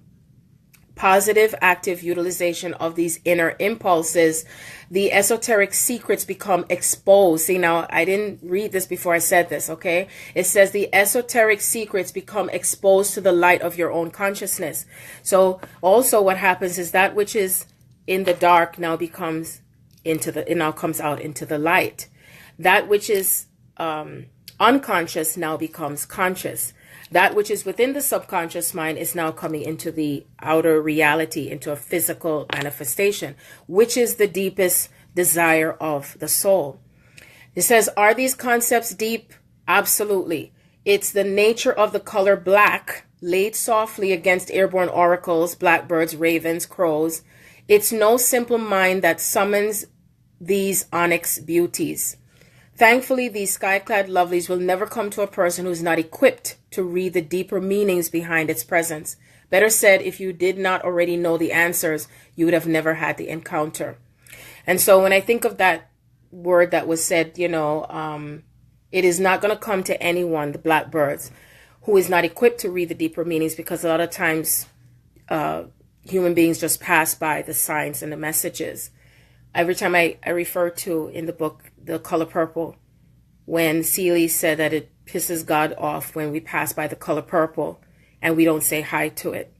A: positive active utilization of these inner impulses, the esoteric secrets become exposed. See, now I didn't read this before I said this, okay? It says the esoteric secrets become exposed to the light of your own consciousness. So also what happens is that which is in the dark now becomes it now comes out into the light. That which is unconscious now becomes conscious. That which is within the subconscious mind is now coming into the outer reality, into a physical manifestation, which is the deepest desire of the soul. It says, are these concepts deep? Absolutely. It's the nature of the color black, laid softly against airborne oracles, blackbirds, ravens, crows. It's no simple mind that summons these onyx beauties. Thankfully, these sky-clad lovelies will never come to a person who is not equipped to read the deeper meanings behind its presence. Better said, if you did not already know the answers, you would have never had the encounter. And so when I think of that word that was said, it is not going to come to anyone, the blackbirds, who is not equipped to read the deeper meanings, because a lot of times human beings just pass by the signs and the messages. Every time I refer to in the book, The Color Purple, when Seeley said that it pisses God off when we pass by the color purple and we don't say hi to it,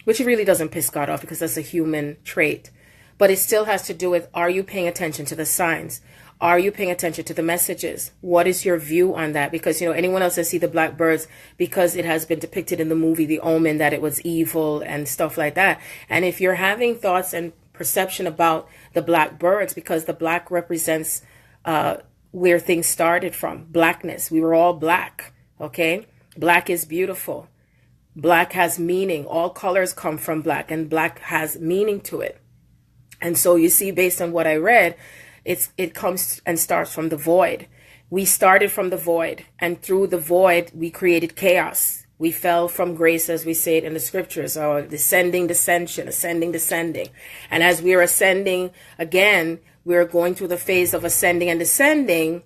A: which it really doesn't piss God off because that's a human trait. But it still has to do with, are you paying attention to the signs? Are you paying attention to the messages? What is your view on that? Because, anyone else that see the blackbirds, because it has been depicted in the movie The Omen that it was evil and stuff like that. And if you're having thoughts and perception about the blackbirds, because the black represents where things started from, blackness. We were all black, okay? Black is beautiful. Black has meaning. All colors come from black, and black has meaning to it. And so you see, based on what I read, it comes and starts from the void. We started from the void, and through the void, we created chaos. We fell from grace, as we say it in the scriptures, or descending, descension, ascending, descending. And as we are ascending again, we're going through the phase of ascending and descending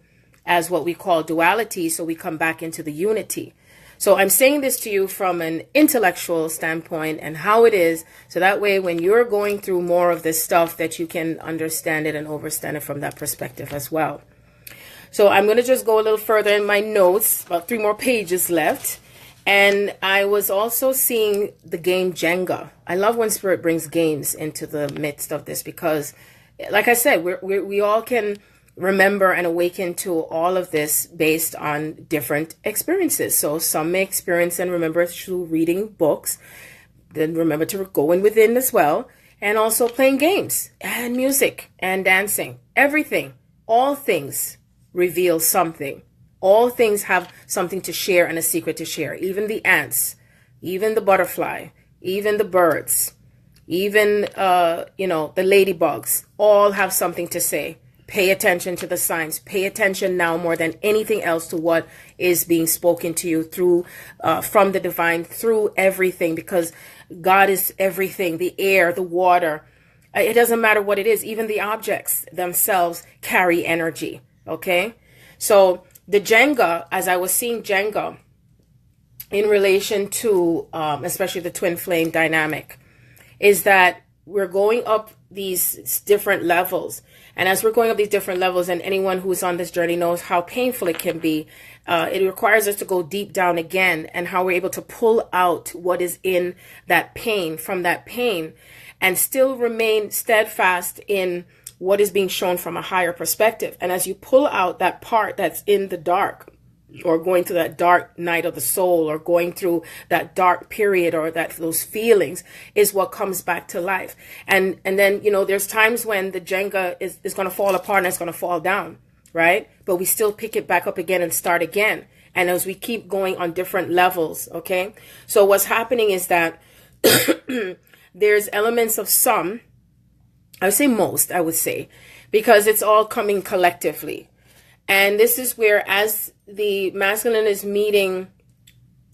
A: as what we call duality. So we come back into the unity. So I'm saying this to you from an intellectual standpoint and how it is. So that way, when you're going through more of this stuff, that you can understand it and understand it from that perspective as well. So I'm going to just go a little further in my notes, about 3 more pages left. And I was also seeing the game Jenga. I love when Spirit brings games into the midst of this, because, like I said, we all can remember and awaken to all of this based on different experiences. So some may experience and remember through reading books, then remember to go in within as well, and also playing games and music and dancing. Everything, all things reveal something. All things have something to share and a secret to share. Even the ants, even the butterfly, even the birds, even, the ladybugs, all have something to say. Pay attention to the signs. Pay attention now more than anything else to what is being spoken to you through, from the divine, through everything, because God is everything, the air, the water. It doesn't matter what it is. Even the objects themselves carry energy. Okay. So the Jenga, as I was seeing Jenga in relation to, especially the twin flame dynamic, is that we're going up these different levels. And as we're going up these different levels, and anyone who's on this journey knows how painful it can be, it requires us to go deep down again, and how we're able to pull out what is in that pain, from that pain, and still remain steadfast in what is being shown from a higher perspective. And as you pull out that part that's in the dark, or going through that dark night of the soul, or going through that dark period, or those feelings, is what comes back to life. And then, there's times when the Jenga is going to fall apart and it's going to fall down, right? But we still pick it back up again and start again. And as we keep going on different levels, okay? So what's happening is that there's elements of some, I would say most, I would say, because it's all coming collectively. And this is where, as the masculine is meeting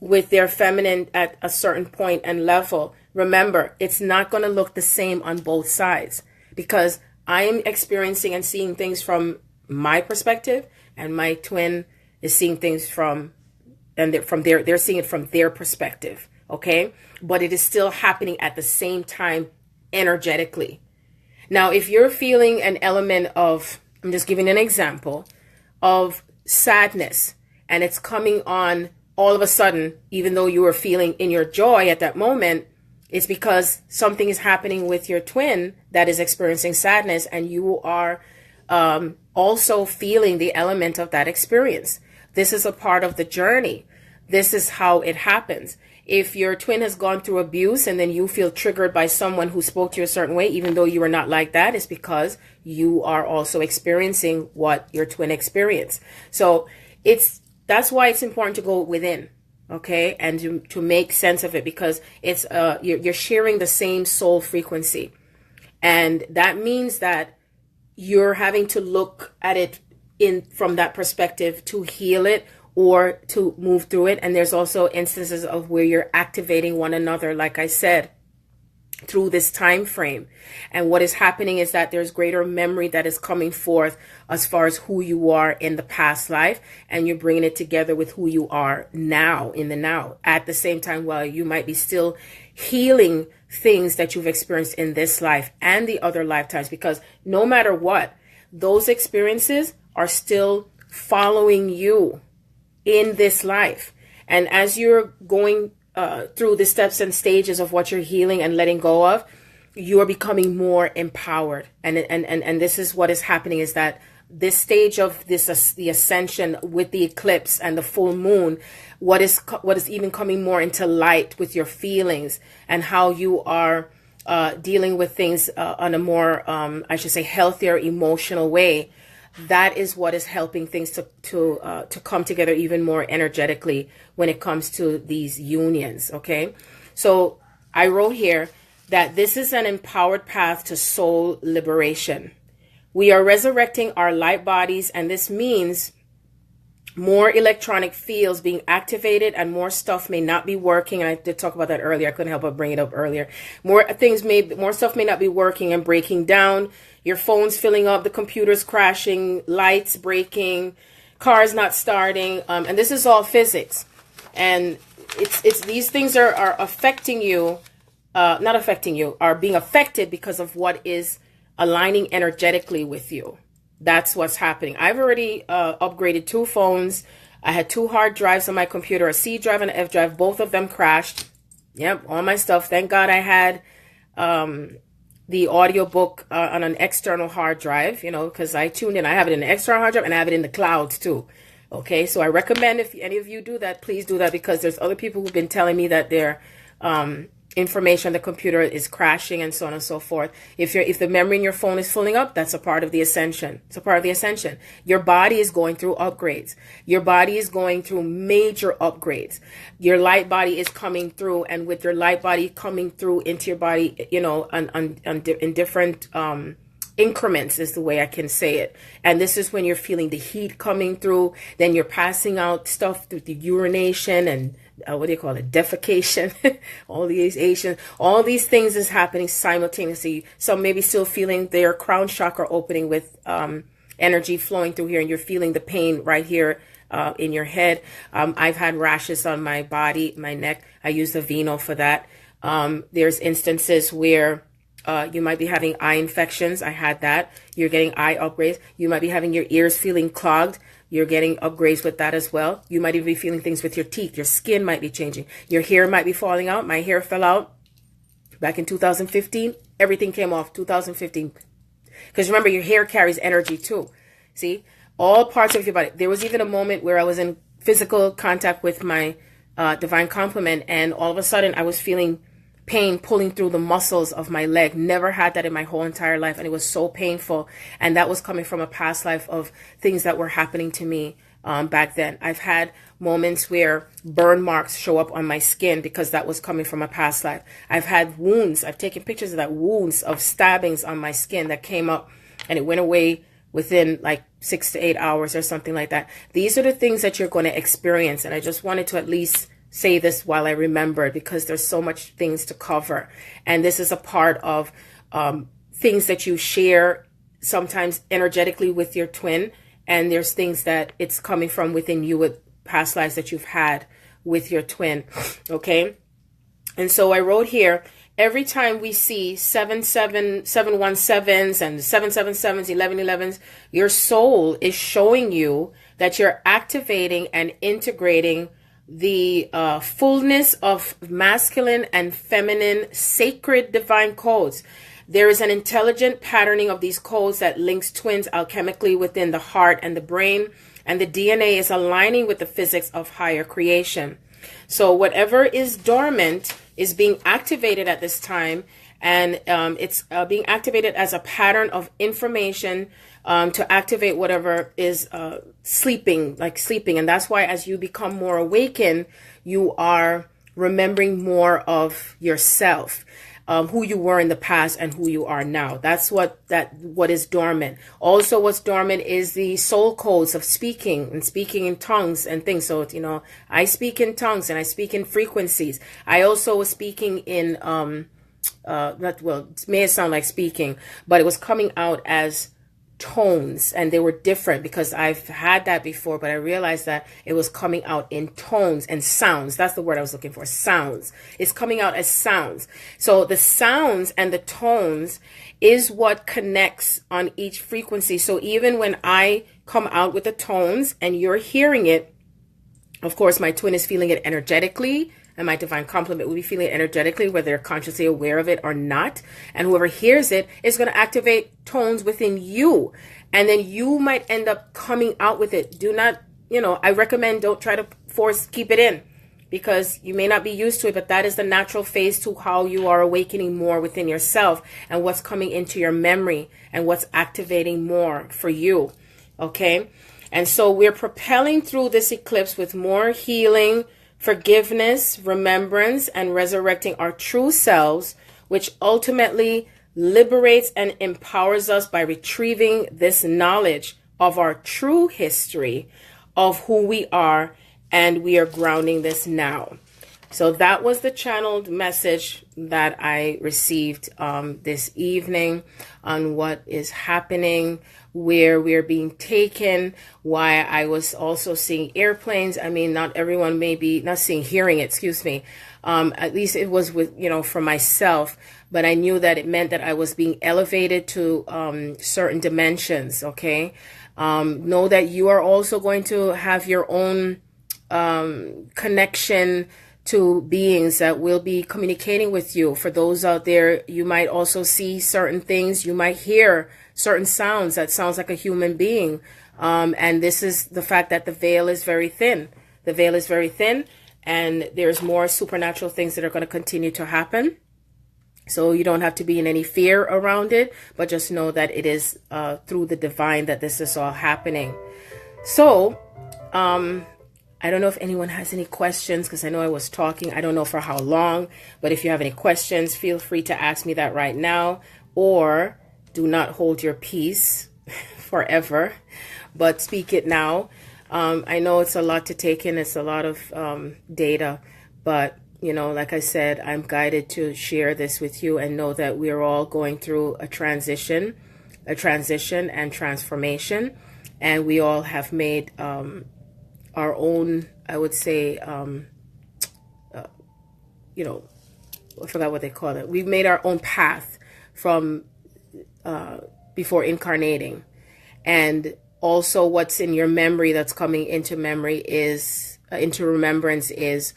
A: with their feminine at a certain point and level, remember, it's not going to look the same on both sides, because I'm experiencing and seeing things from my perspective, and my twin is seeing things they're seeing it from their perspective. Okay. But it is still happening at the same time energetically. Now, if you're feeling an element of, I'm just giving an example, of sadness, and it's coming on all of a sudden, even though you were feeling in your joy at that moment, it's because something is happening with your twin that is experiencing sadness, and you are also feeling the element of that experience. This is a part of the journey. This is how it happens. If your twin has gone through abuse and then you feel triggered by someone who spoke to you a certain way, even though you are not like that, it's because you are also experiencing what your twin experienced. So it's that's why it's important to go within, okay, and to make sense of it, because it's you're sharing the same soul frequency, and that means that you're having to look at it in from that perspective to heal it or to move through it. And there's also instances of where you're activating one another, like I said, through this time frame. And what is happening is that there's greater memory that is coming forth as far as who you are in the past life, and you're bringing it together with who you are now, in the now, at the same time, while you might be still healing things that you've experienced in this life and the other lifetimes, because no matter what, those experiences are still following you in this life. And as you're going through the steps and stages of what you're healing and letting go of, you are becoming more empowered. And this is what is happening, is that this stage of this, the ascension with the eclipse and the full moon, what is even coming more into light with your feelings and how you are dealing with things on a more, I should say, healthier emotional way. That is what is helping things to come together even more energetically when it comes to these unions. Okay, so I wrote here that this is an empowered path to soul liberation. We are resurrecting our light bodies, and this means more electronic fields being activated and more stuff may not be working. And I did talk about that earlier. I couldn't help but bring it up earlier. More stuff may not be working and breaking down. Your phone's filling up, the computer's crashing, lights breaking, cars not starting. And this is all physics. And it's these things are affecting you, not affecting you, are being affected because of what is aligning energetically with you. That's what's happening. I've already upgraded 2 phones. I had 2 hard drives on my computer, a C drive and an F drive. Both of them crashed. Yep, all my stuff. Thank God I had the audiobook on an external hard drive, you know, because I tuned in. I have it in an external hard drive and I have it in the clouds too. Okay, so I recommend if any of you do that, please do that, because there's other people who've been telling me that their information on the computer is crashing and so on and so forth. If the memory in your phone is filling up, that's a part of the ascension. It's a part of the ascension. Your body is going through upgrades. Your body is going through major upgrades. Your light body is coming through, and with your light body coming through into your body, you know, in different increments is the way I can say it. And this is when you're feeling the heat coming through. Then you're passing out stuff through the urination and what do you call it? Defecation. all these things is happening simultaneously. Some maybe still feeling their crown chakra opening with energy flowing through here, and you're feeling the pain right here in your head. I've had rashes on my body, my neck. I use the Vino for that. There's instances where you might be having eye infections. I had that. You're getting eye upgrades. You might be having your ears feeling clogged. You're getting upgrades with that as well. You might even be feeling things with your teeth. Your skin might be changing. Your hair might be falling out. My hair fell out back in 2015. Everything came off 2015. Because remember, your hair carries energy too. See? All parts of your body. There was even a moment where I was in physical contact with my divine complement, and all of a sudden I was feeling pain pulling through the muscles of my leg. Never had that in my whole entire life, and it was so painful. And that was coming from a past life of things that were happening to me back then. I've had moments where burn marks show up on my skin because that was coming from a past life. I've had wounds. I've taken pictures of that, wounds of stabbings on my skin that came up and it went away within like 6 to 8 hours or something like that. These are the things that you're going to experience, and I just wanted to at least say this while I remembered, because there's so much things to cover. And this is a part of things that you share sometimes energetically with your twin. And there's things that it's coming from within you with past lives that you've had with your twin. Okay. And so I wrote here, every time we see 717s and 777s, 1111s, your soul is showing you that you're activating and integrating the fullness of masculine and feminine sacred divine codes. There is an intelligent patterning of these codes that links twins alchemically within the heart and the brain, and the DNA is aligning with the physics of higher creation. So whatever is dormant is being activated at this time, and it's being activated as a pattern of information to activate whatever is sleeping, and that's why as you become more awakened, you are remembering more of yourself, who you were in the past and who you are now. That's what is dormant. Also, what's dormant is the soul codes of speaking and speaking in tongues and things. So, you know, I speak in tongues and I speak in frequencies. I also was speaking in it may sound like speaking, but it was coming out as tones, and they were different because I've had that before, but I realized that it was coming out in tones and sounds. That's the word I was looking for. Sounds. It's coming out as sounds. So the sounds and the tones is what connects on each frequency. So even when I come out with the tones and you're hearing it, of course, my twin is feeling it energetically, and my divine complement will be feeling it energetically, whether they're consciously aware of it or not. And whoever hears it is going to activate tones within you. And then you might end up coming out with it. Do not, I recommend don't try to keep it in, because you may not be used to it, but that is the natural phase to how you are awakening more within yourself and what's coming into your memory and what's activating more for you. Okay. And so we're propelling through this eclipse with more healing, forgiveness, remembrance, and resurrecting our true selves, which ultimately liberates and empowers us by retrieving this knowledge of our true history of who we are, and we are grounding this now. So that was the channeled message that I received this evening on what is happening, where we're being taken, why I was also seeing airplanes. I mean, not everyone may be not seeing, hearing it, excuse me. At least it was with, for myself, but I knew that it meant that I was being elevated to certain dimensions. Okay. Know that you are also going to have your own connection to beings that will be communicating with you. For those out there, you might also see certain things. You might hear certain sounds that sounds like a human being. And this is the fact that the veil is very thin. The veil is very thin, and there's more supernatural things that are going to continue to happen. So you don't have to be in any fear around it, but just know that it is through the divine that this is all happening. So, I don't know if anyone has any questions, because I know I was talking. I don't know for how long, but if you have any questions, feel free to ask me that right now, or do not hold your peace forever, but speak it now. I know it's a lot to take in. It's a lot of data, but like I said, I'm guided to share this with you and know that we're all going through a transition and transformation, and we all have made our own, I would say, I forgot what they call it. We've made our own path from before incarnating. And also what's in your memory that's coming into memory is, into remembrance, is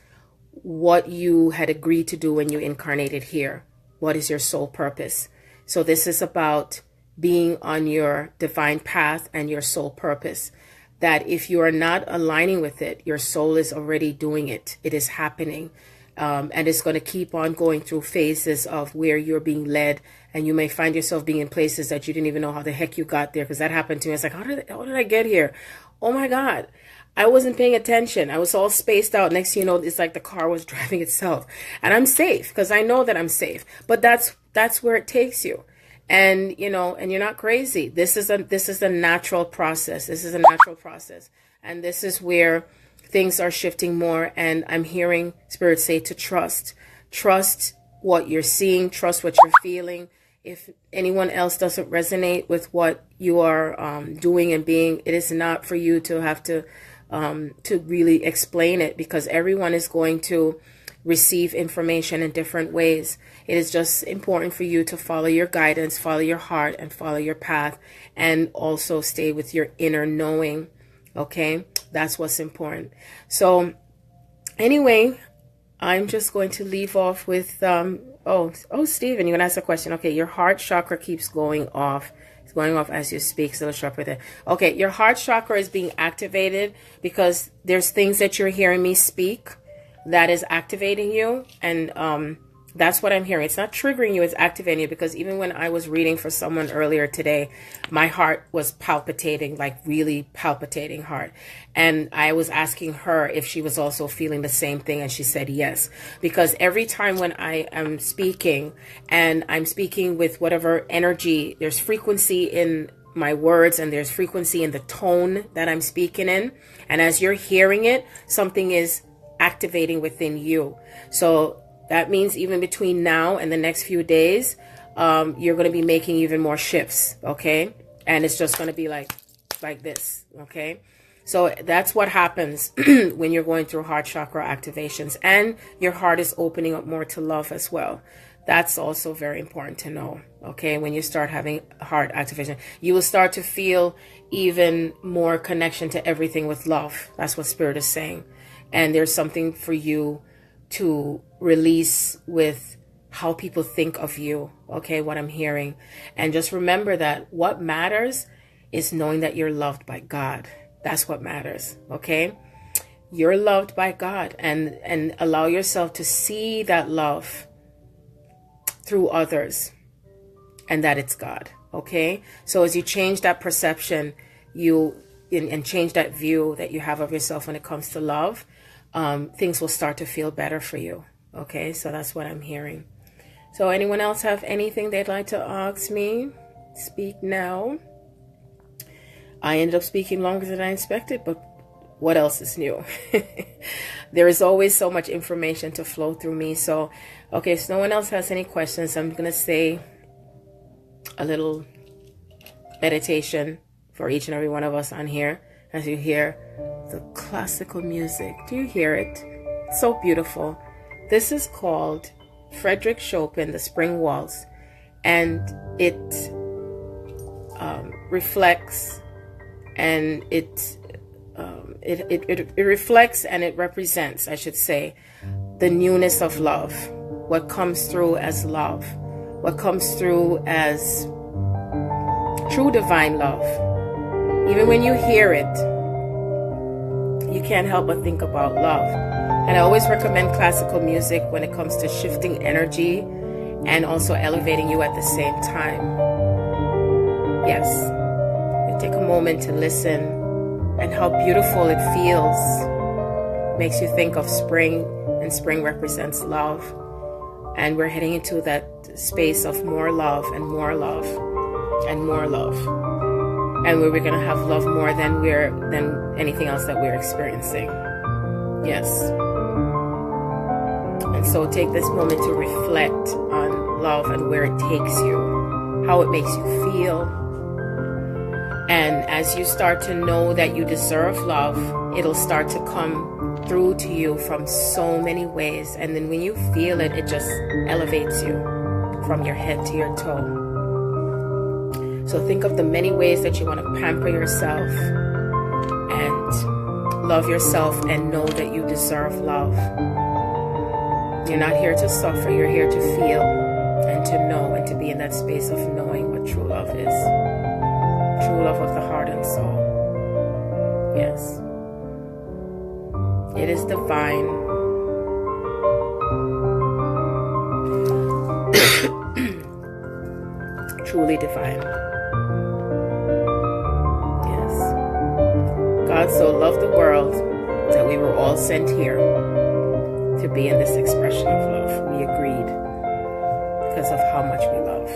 A: what you had agreed to do when you incarnated here. What is your soul purpose? So this is about being on your divine path and your soul purpose. That if you are not aligning with it, your soul is already doing it. It is happening. And it's going to keep on going through phases of where you're being led. And you may find yourself being in places that you didn't even know how the heck you got there. Because that happened to me. It's like, how did I get here? Oh my God. I wasn't paying attention. I was all spaced out. Next thing you know, it's like the car was driving itself. And I'm safe because I know that I'm safe. But that's where it takes you. And, and you're not crazy. This is a natural process. This is a natural process. And this is where things are shifting more. And I'm hearing Spirit say to trust. Trust what you're seeing. Trust what you're feeling. If anyone else doesn't resonate with what you are doing and being, it is not for you to have to really explain it, because everyone is going to receive information in different ways. It is just important for you to follow your guidance, follow your heart, and follow your path, and also stay with your inner knowing. Okay, that's what's important. So anyway, I'm just going to leave off with Stephen, you can ask a question. Okay, your heart chakra keeps going off. It's going off as you speak. So let's drop right there. Okay, your heart chakra is being activated because there's things that you're hearing me speak. that is activating you. And that's what I'm hearing. It's not triggering you, it's activating you. Because even when I was reading for someone earlier today, my heart was palpitating, like really palpitating heart. And I was asking her if she was also feeling the same thing. And she said yes. Because every time when I am speaking, and I'm speaking with whatever energy, there's frequency in my words and there's frequency in the tone that I'm speaking in. And as you're hearing it, something is activating within you. So that means even between now and the next few days, you're going to be making even more shifts, okay? And it's just going to be like this, okay? So that's what happens when you're going through heart chakra activations, and your heart is opening up more to love as well. That's also very important to know, okay? When you start having heart activation, you will start to feel even more connection to everything with love. That's what Spirit is saying. And there's something for you to release with how people think of you, okay, what I'm hearing. And just remember that what matters is knowing that you're loved by God. That's what matters, okay? You're loved by God, and allow yourself to see that love through others, and that it's God, okay? So as you change that perception, and change that view that you have of yourself when it comes to love, things will start to feel better for you. Okay, so that's what I'm hearing. So anyone else have anything they'd like to ask me? Speak now. I ended up speaking longer than I expected, but what else is new? There is always so much information to flow through me. So, okay, so no one else has any questions. I'm going to say a little meditation for each and every one of us on here. As you hear the classical music, do you hear it? It's so beautiful. This is called Frederick Chopin, the Spring Waltz, and it reflects, and it reflects and it represents, I should say, the newness of love, what comes through as love, what comes through as true divine love. Even when you hear it, you can't help but think about love. And I always recommend classical music when it comes to shifting energy and also elevating you at the same time. Yes, you take a moment to listen, and how beautiful it feels. Makes you think of spring, and spring represents love. And we're heading into that space of more love and more love and more love. And where we're going to have love more than anything else that we're experiencing. Yes. And so take this moment to reflect on love and where it takes you, how it makes you feel. And as you start to know that you deserve love, it'll start to come through to you from so many ways. And then when you feel it, it just elevates you from your head to your toe. So think of the many ways that you want to pamper yourself and love yourself, and know that you deserve love. You're not here to suffer, you're here to feel and to know, and to be in that space of knowing what true love is. True love of the heart and soul. Yes. It is divine. Truly divine. God so loved the world that we were all sent here to be in this expression of love. We agreed because of how much we love.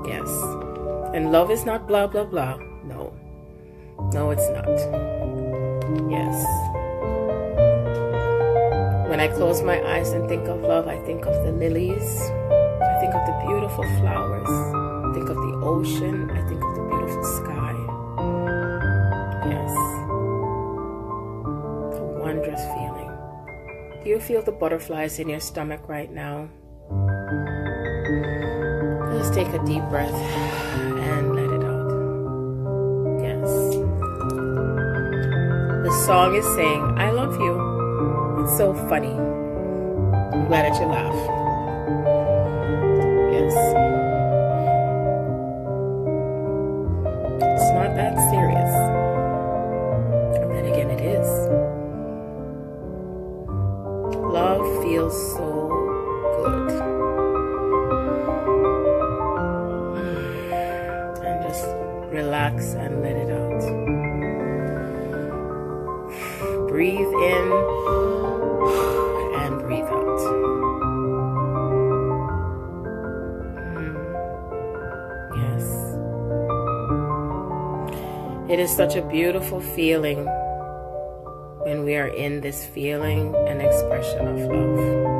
A: Yes. And love is not blah, blah, blah. No. No, it's not. Yes. When I close my eyes and think of love, I think of the lilies. I think of the beautiful flowers. I think of the ocean. I think of the beautiful sky. Yes. It's a wondrous feeling. Do you feel the butterflies in your stomach right now? Just take a deep breath and let it out. Yes. The song is saying, I love you. It's so funny. I'm glad that you laugh. Yes. It's not that serious. And then again, it is. relax and let it out. Breathe in and breathe out. Yes. It is such a beautiful feeling when we are in this feeling and expression of love.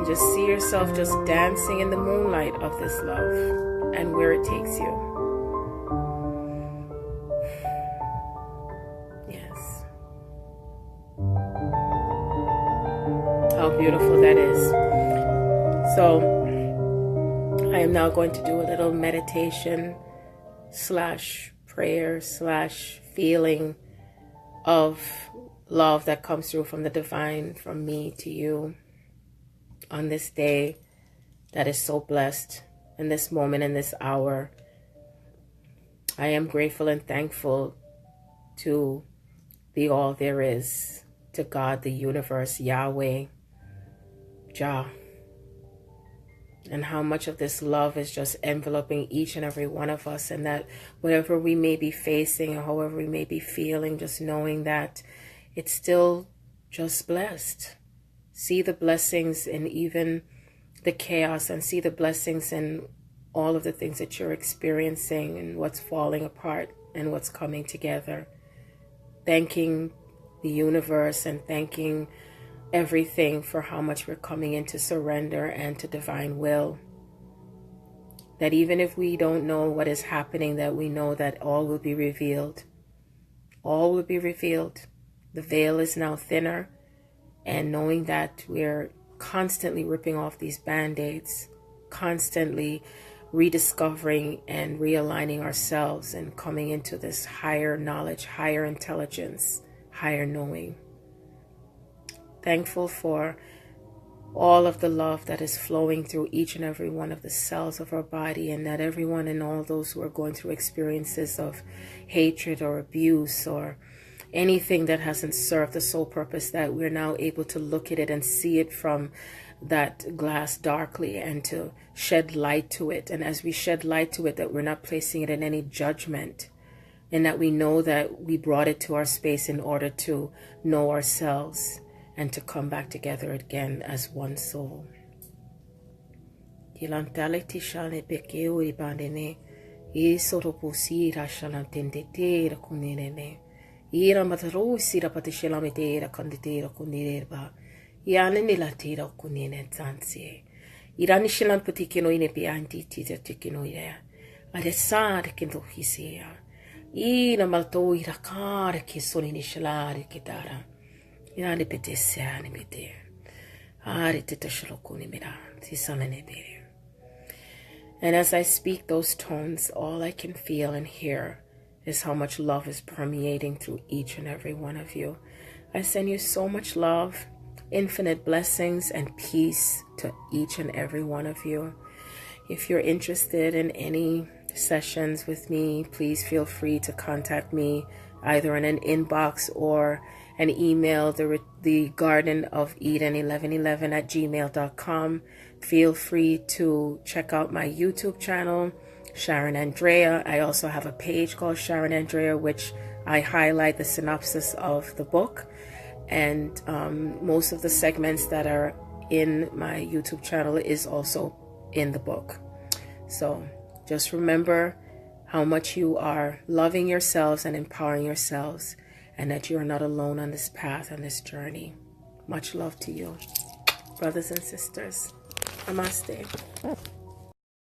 A: Just see yourself just dancing in the moonlight of this love and where it takes you. Yes. How beautiful that is. So I am now going to do a little meditation / prayer / feeling of love that comes through from the divine, from me to you, on this day that is so blessed, in this moment, in this hour. I am grateful and thankful to the all there is, to God, the universe, Yahweh, Jah, and how much of this love is just enveloping each and every one of us, and that whatever we may be facing or however we may be feeling, just knowing that it's still just blessed. See the blessings in even the chaos, and see the blessings in all of the things that you're experiencing and what's falling apart and what's coming together. Thanking the universe and thanking everything for how much we're coming into surrender and to divine will. That even if we don't know what is happening, that we know that all will be revealed. All will be revealed. The veil is now thinner. And knowing that we're constantly ripping off these band-aids, constantly rediscovering and realigning ourselves and coming into this higher knowledge, higher intelligence, higher knowing. Thankful for all of the love that is flowing through each and every one of the cells of our body, and that everyone and all those who are going through experiences of hatred or abuse or anything that hasn't served the sole purpose, that we're now able to look at it and see it from that glass darkly and to shed light to it. And as we shed light to it, that we're not placing it in any judgment, and that we know that we brought it to our space in order to know ourselves and to come back together again as one soul.
B: Ira mataru sira patishela metera kanditera kunireba. Yana nilatera kunine tansie. Irani shilan patikino ine pianti tita tikino ire. Adesar kinto hisia. Ira malto ira kare kisoni nishalari kitara. Yani petesiani mete. Ari tita shalokuni mira. Tisalene bere. And as I speak those tones, all I can feel and hear is how much love is permeating through each and every one of you. I send you so much love, infinite blessings and peace to each and every one of you. If you're interested in any sessions with me, please feel free to contact me either in an inbox or an email, the Garden of Eden 1111 at gmail.com. Feel free to check out my YouTube channel, Sharon Andrea. I also have a page called Sharon Andrea, which I highlight the synopsis of the book, and most of the segments that are in my YouTube channel is also in the book. So just remember how much you are loving yourselves and empowering yourselves, and that you are not alone on this path and this journey. Much love to you, brothers and sisters. Namaste.